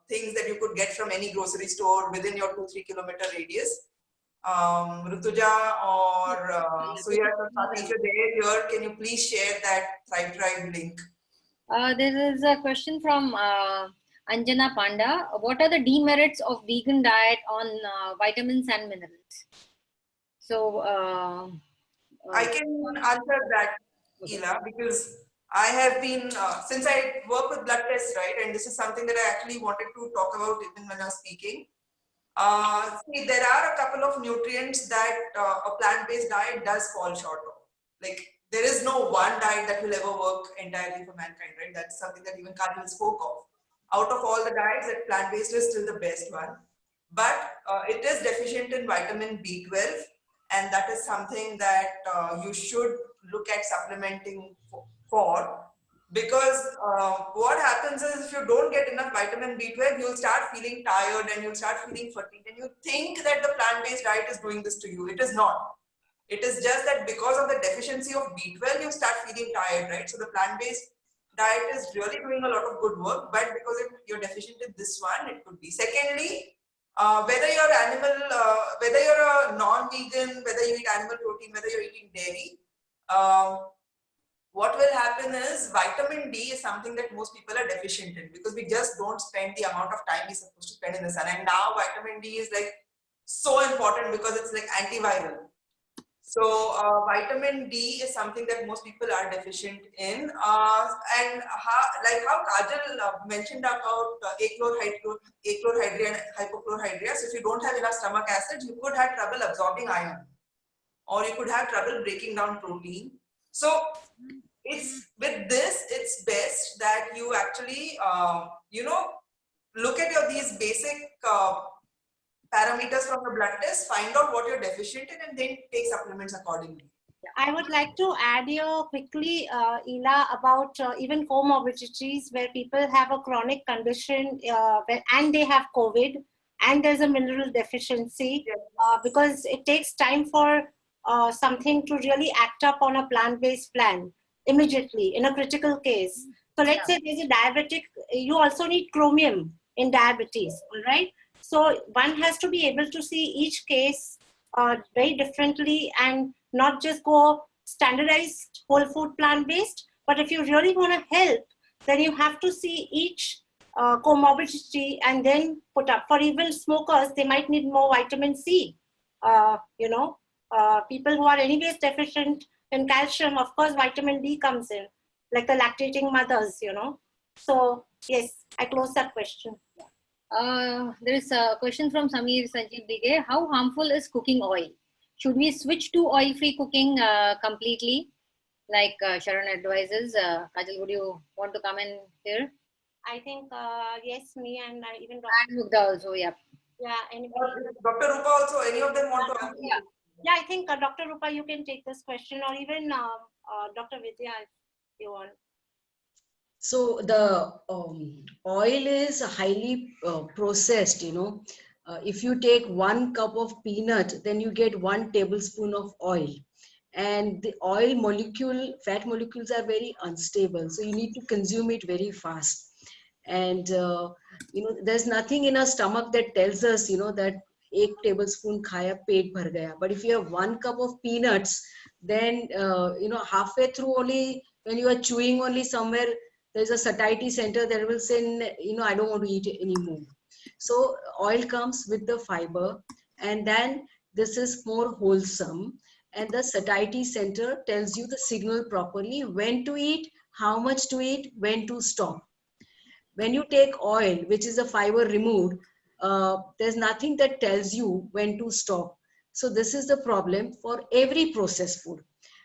Speaker 3: things that you could get from any grocery store within your 2-3 kilometer radius. Rutuja or Suya, if you're here, can you please share that Thrive Tribe link?
Speaker 1: There is a question from Anjana Panda. What are the demerits of vegan diet on vitamins and minerals? So
Speaker 3: I can answer that, Ila, because I have been, since I work with blood tests, right, and this is something that I actually wanted to talk about even when I was speaking. See, there are a couple of nutrients that a plant-based diet does fall short of. Like, there is no one diet that will ever work entirely for mankind, right? That's something that even Kajal spoke of. Out of all the diets, that plant-based is still the best one. But it is deficient in vitamin B12, and that is something that you should look at supplementing for, because what happens is, if you don't get enough vitamin B12, you'll start feeling tired and you'll start feeling fatigued, and you think that the plant-based diet is doing this to you. It is not. It is just that because of the deficiency of B12, you start feeling tired, right? So the plant-based diet is really doing a lot of good work, but because you're deficient in this one, it could be. Secondly, whether you're whether you're a non-vegan, whether you eat animal protein, whether you're eating dairy, what will happen is vitamin D is something that most people are deficient in because we just don't spend the amount of time we're supposed to spend in the sun. And now vitamin D is like so important because it's like antiviral. So vitamin D is something that most people are deficient in. And how Kajal mentioned about achlorhydria and hypochlorhydria. So if you don't have enough stomach acid, you could have trouble absorbing iron, or you could have trouble breaking down protein. So with this, it's best that you actually, look at these basic parameters from the blood test, find out what you're deficient in, and then take supplements accordingly.
Speaker 4: I would like to add here quickly, Ela, about even comorbidities where people have a chronic condition and they have COVID and there's a mineral deficiency, because it takes time for something to really act up on a plant-based plan immediately in a critical case. So let's say there's a diabetic, you also need chromium in diabetes, all right? So one has to be able to see each case very differently and not just go standardized whole food plant-based, but if you really want to help, then you have to see each comorbidity and then put up. For even smokers, they might need more vitamin C. People who are anyways deficient in calcium, of course, vitamin D comes in, like the lactating mothers, So yes, I close that question.
Speaker 1: There is a question from Samir Sanjeev Dige. How harmful is cooking oil? Should we switch to oil-free cooking completely, like Sharon advises? Kajal, would you want to come in here?
Speaker 4: I think yes, me and even
Speaker 1: And Mugdha also, yeah.
Speaker 4: Yeah, anybody.
Speaker 3: Dr. Rupa also, any of them want to answer?
Speaker 4: Yeah, I think Dr. Rupa, you can take this question, or even Dr. Vidya, if you want.
Speaker 2: So the oil is highly processed, if you take 1 cup of peanut, then you get 1 tablespoon of oil. And the oil molecule, fat molecules are very unstable. So you need to consume it very fast. And, there's nothing in our stomach that tells us, that 1 tablespoon khaya, pet bhar gaya. But if you have 1 cup of peanuts, then, halfway through only, when you are chewing only somewhere, there's a satiety center that will say, I don't want to eat it anymore. So oil comes with the fiber, and then this is more wholesome. And the satiety center tells you the signal properly, when to eat, how much to eat, when to stop. When you take oil, which is a fiber removed, there's nothing that tells you when to stop. So this is the problem for every processed food.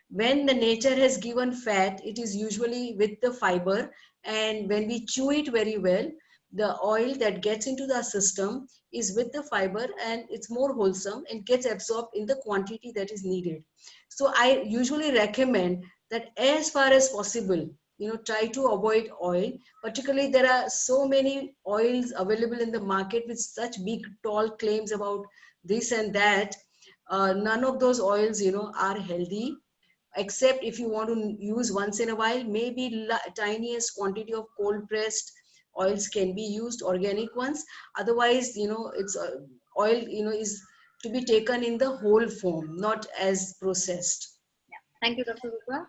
Speaker 2: When the nature has given fat, it is usually with the fiber, and when we chew it very well, the oil that gets into the system is with the fiber, and it's more wholesome and gets absorbed in the quantity that is needed. So I usually recommend that as far as possible, try to avoid oil. Particularly, there are so many oils available in the market with such big, tall claims about this and that. None of those oils, are healthy. Except if you want to use once in a while, maybe tiniest quantity of cold pressed oils can be used, organic ones. Otherwise, it's oil, is to be taken in the whole form, not as processed.
Speaker 1: Yeah. Thank you, Dr. Rupa.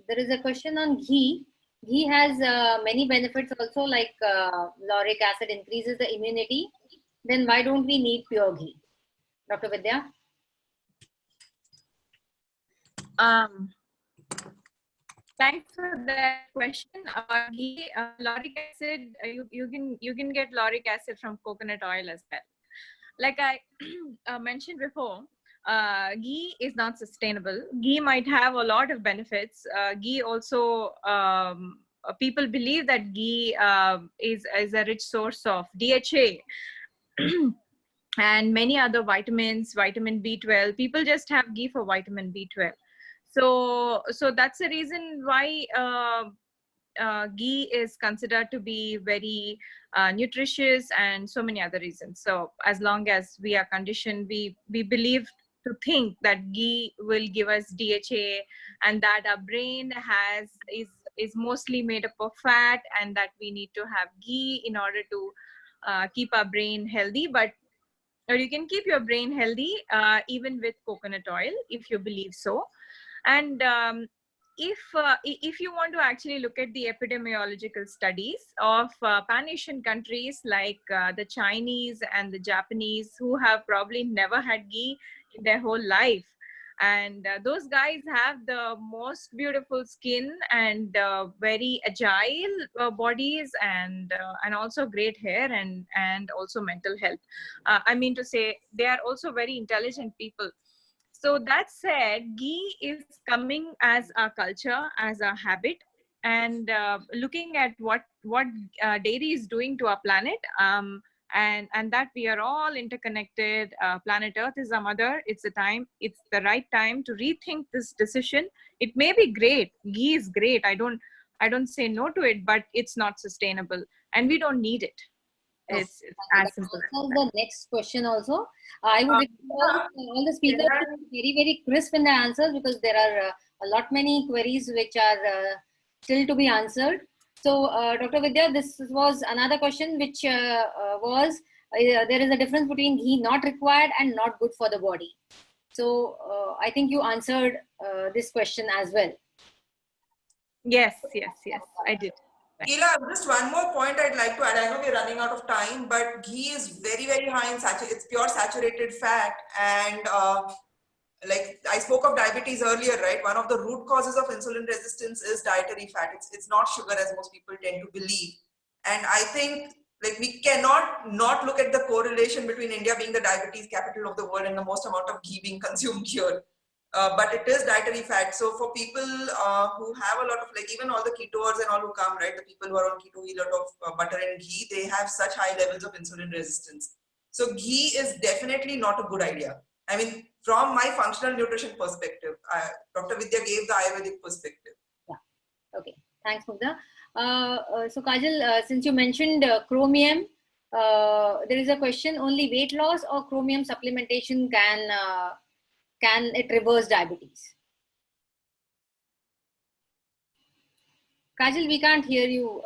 Speaker 1: There is a question on ghee. Ghee has many benefits also, like lauric acid increases the immunity. Then why don't we need pure ghee? Dr. Vidya?
Speaker 6: Thanks for that question. Ghee, lauric acid, you can get lauric acid from coconut oil as well. Like I mentioned before, ghee is not sustainable. Ghee might have a lot of benefits. Ghee also, people believe that ghee is a rich source of DHA and many other vitamins, vitamin B12. People just have ghee for vitamin B12. So that's the reason why ghee is considered to be very nutritious, and so many other reasons. So as long as we are conditioned, we believe to think that ghee will give us DHA, and that our brain is is mostly made up of fat, and that we need to have ghee in order to keep our brain healthy. But or you can keep your brain healthy even with coconut oil if you believe so. And if you want to actually look at the epidemiological studies of pan-Asian countries like the Chinese and the Japanese, who have probably never had ghee in their whole life, and those guys have the most beautiful skin and very agile bodies, and also great hair, and also mental health. I mean to say, they are also very intelligent people. So that said, ghee is coming as a culture, as a habit, and looking at what dairy is doing to our planet, and that we are all interconnected. Planet Earth is our mother. It's the right time to rethink this decision. It may be great. Ghee is great. I don't say no to it, but it's not sustainable, and we don't need it. It's as simple as that.
Speaker 1: The next question also. I would request all the speakers to be very, very crisp in their answers, because there are a lot many queries which are still to be answered. So, Dr. Vidya, this was another question which was, there is a difference between ghee not required and not good for the body. So, I think you answered this question as well.
Speaker 6: Yes, I did.
Speaker 3: Ela, just one more point I'd like to add. I know we're running out of time, but ghee is very, very high in it's pure saturated fat. And like I spoke of diabetes earlier, right? One of the root causes of insulin resistance is dietary fat. It's not sugar, as most people tend to believe. And I think like we cannot not look at the correlation between India being the diabetes capital of the world and the most amount of ghee being consumed here. But it is dietary fat. So for people who have a lot of, like even all the ketoers and all who come, right, the people who are on keto eat a lot of butter and ghee, they have such high levels of insulin resistance. So ghee is definitely not a good idea. I mean, from my functional nutrition perspective, Dr. Vidya gave the Ayurvedic perspective.
Speaker 1: Yeah. Okay. Thanks, Mugdha. So Kajal, since you mentioned chromium, there is a question: only weight loss or chromium supplementation can it reverse diabetes? Kajal, we can't hear you.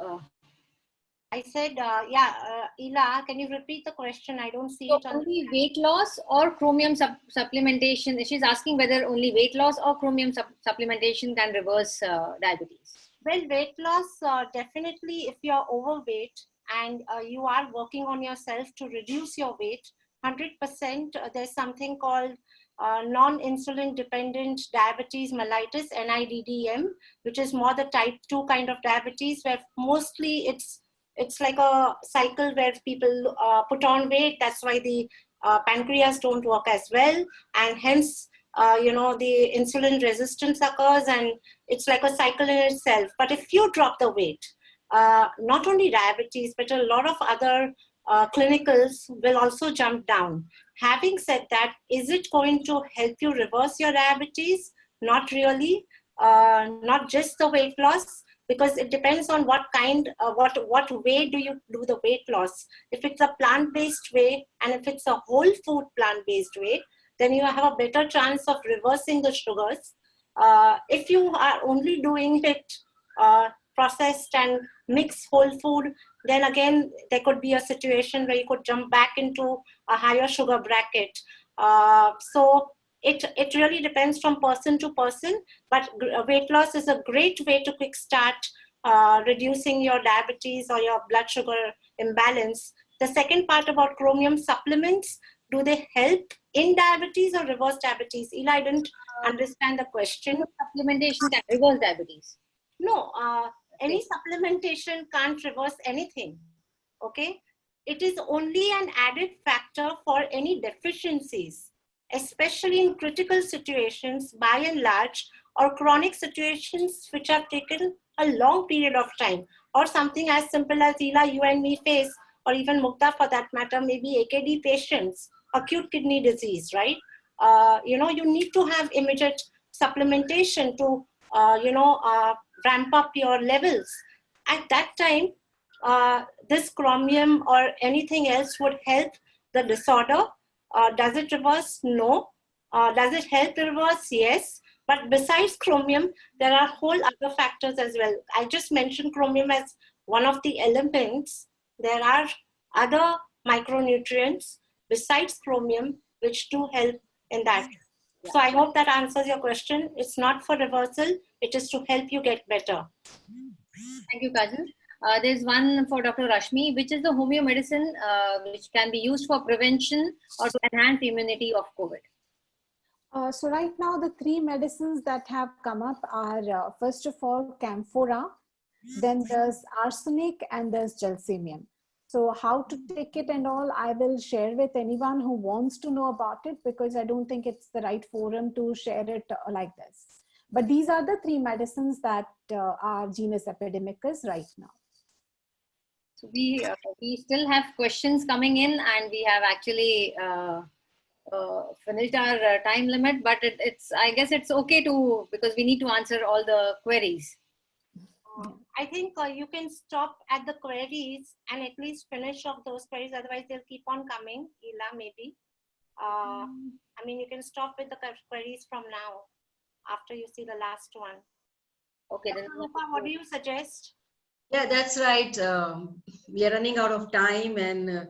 Speaker 4: I said, Ela, can you repeat the question? I don't see
Speaker 1: So
Speaker 4: it.
Speaker 1: only weight loss or chromium supplementation? She's asking whether only weight loss or chromium supplementation can reverse diabetes.
Speaker 4: Well, weight loss, definitely if you're overweight and you are working on yourself to reduce your weight, 100%, there's something called non-insulin dependent diabetes mellitus, NIDDM, which is more the type 2 kind of diabetes, where mostly it's like a cycle where people put on weight. That's why the pancreas don't work as well, and hence the insulin resistance occurs, and it's like a cycle in itself. But if you drop the weight, not only diabetes but a lot of other clinicals will also jump down. Having said that, is it going to help you reverse your diabetes? Not really. Not just the weight loss, because it depends on what way do you do the weight loss. If it's a plant-based way, and if it's a whole food plant-based way, then you have a better chance of reversing the sugars. If you are only doing it processed and mixed whole food, then again, there could be a situation where you could jump back into a higher sugar bracket. So it really depends from person to person, but weight loss is a great way to kickstart reducing your diabetes or your blood sugar imbalance. The second part about chromium supplements, do they help in diabetes or reverse diabetes? Ela, I didn't understand the question.
Speaker 1: Supplementation can reverse diabetes.
Speaker 4: No, any supplementation can't reverse anything, okay? It is only an added factor for any deficiencies, especially in critical situations by and large, or chronic situations which have taken a long period of time, or something as simple as Ela, you and me face, or even Mugdha for that matter, maybe AKD patients, acute kidney disease, right? You need to have immediate supplementation to, ramp up your levels. At that time, this chromium or anything else would help the disorder. Does it reverse? No. Does it help reverse? Yes. But besides chromium, there are whole other factors as well. I just mentioned chromium as one of the elements. There are other micronutrients besides chromium which do help in that. So I hope that answers your question. It's not for reversal. It is to help you get better.
Speaker 1: Thank you, Kajal. There's one for Dr. Rashmi, which is the homeo medicine which can be used for prevention or to enhance immunity of COVID.
Speaker 5: So right now, the three medicines that have come up are, first of all, camphora, then there's arsenic, and there's gelsemium. So how to take it and all, I will share with anyone who wants to know about it, because I don't think it's the right forum to share it like this. But these are the three medicines that are genus epidemicus right now.
Speaker 1: So we still have questions coming in, and we have actually finished our time limit, but I guess it's okay to, because we need to answer all the queries.
Speaker 4: I think you can stop at the queries and at least finish off those queries. Otherwise, they'll keep on coming. Ila, maybe. I mean, you can stop with the queries from now after you see the last one.
Speaker 1: Okay. Then
Speaker 4: what do you suggest?
Speaker 2: Yeah, that's right. We are running out of time, and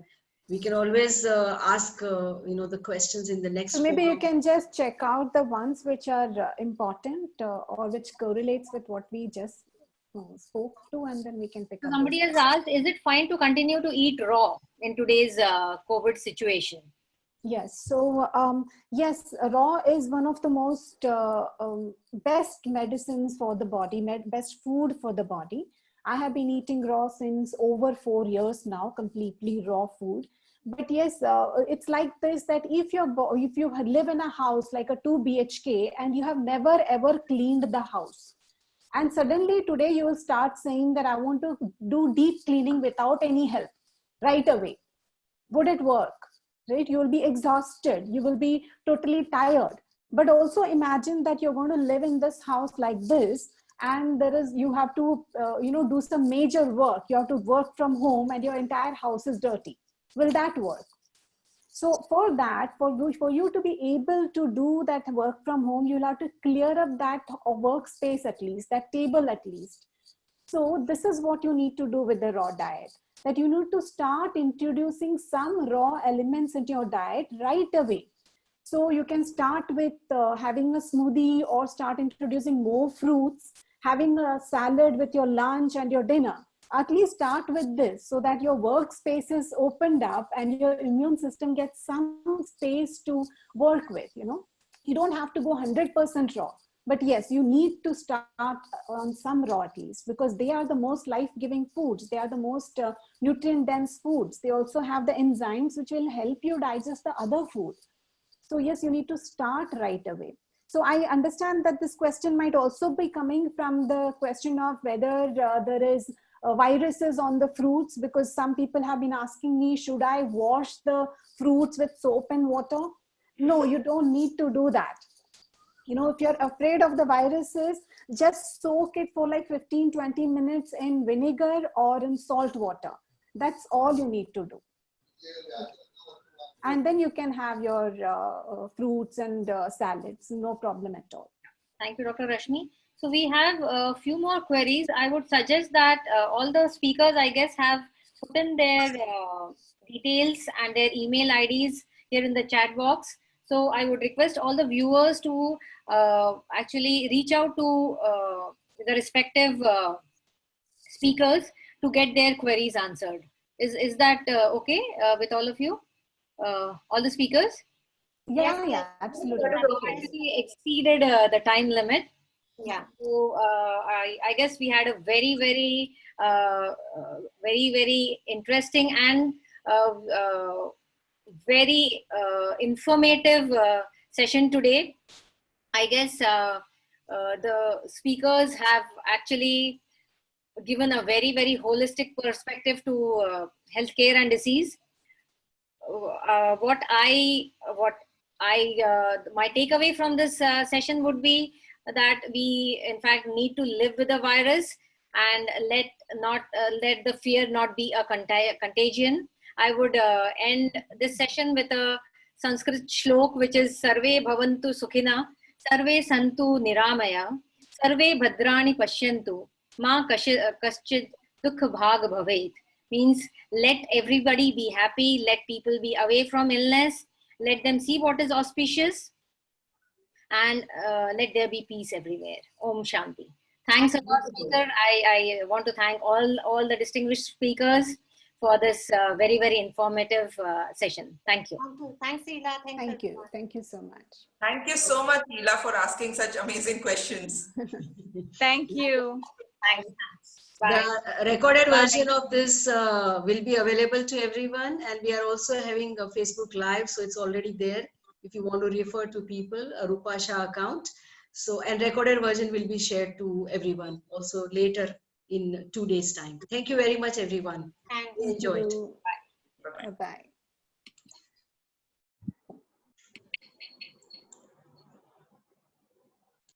Speaker 2: we can always ask, the questions in the next.
Speaker 5: So maybe you can just check out the ones which are important or which correlates with what we just spoke to, and then we can pick up.
Speaker 1: Somebody has asked, is it fine to continue to eat raw in today's COVID situation?
Speaker 5: Yes. So yes, raw is one of the most best medicines for the body, best food for the body. I have been eating raw since over 4 years now, completely raw food. But yes, it's like this, that if you live in a house like a 2 BHK and you have never ever cleaned the house, and suddenly today you will start saying that I want to do deep cleaning without any help right away. Would it work? Right? You will be exhausted. You will be totally tired. But also imagine that you're going to live in this house like this, and you have to do some major work. You have to work from home and your entire house is dirty. Will that work? So for that, for you to be able to do that work from home, you'll have to clear up that workspace at least, that table at least. So this is what you need to do with the raw diet, that you need to start introducing some raw elements into your diet right away. So you can start with having a smoothie, or start introducing more fruits, having a salad with your lunch and your dinner. At least start with this so that your workspace is opened up and your immune system gets some space to work with. You don't have to go 100% raw, but yes, you need to start on some raw at least, because they are the most life-giving foods. They are the most nutrient-dense foods. They also have the enzymes which will help you digest the other food. So yes, you need to start right away. So I understand that this question might also be coming from the question of whether there is viruses on the fruits, because some people have been asking me, should I wash the fruits with soap and water? No, you don't need to do that. If you're afraid of the viruses, just soak it for like 15-20 minutes in vinegar or in salt water. That's all you need to do. And then you can have your fruits and salads, no problem at all.
Speaker 1: Thank you, Dr. Rashmi. So we have a few more queries. I would suggest that all the speakers, I guess, have put in their details and their email IDs here in the chat box. So I would request all the viewers to actually reach out to the respective speakers to get their queries answered. Is that okay with all of you? All the speakers?
Speaker 5: Yeah, absolutely.
Speaker 1: We exceeded the time limit.
Speaker 4: Yeah.
Speaker 1: So I guess we had a very, very, very interesting and very informative session today. I guess the speakers have actually given a very, very holistic perspective to healthcare and disease. My takeaway from this session would be that we in fact need to live with the virus and let the fear not be a contagion. I would end this session with a Sanskrit shlok, which is Sarve Bhavantu Sukhina, Sarve santu niramaya. Sarve bhadrani pashyantu. Ma kaschid dukh bhag bhavet. Means let everybody be happy. Let people be away from illness. Let them see what is auspicious. And let there be peace everywhere. Om Shanti. Thanks a lot, speaker. I want to thank all the distinguished speakers for this very, very informative session. Thank you.
Speaker 4: Thanks, Ela.
Speaker 5: Thank you. Thank you so much.
Speaker 3: Thank you so much, Ela, for asking such amazing questions.
Speaker 6: Thank you.
Speaker 1: Thanks. Bye.
Speaker 2: The recorded version of this will be available to everyone, and we are also having a Facebook Live, so it's already there. If you want to refer to people, a Rupa Shah account. So, and recorded version will be shared to everyone also later in 2 days' time. Thank you very much, everyone.
Speaker 4: Thanks.
Speaker 2: Enjoy it.
Speaker 5: Bye-bye.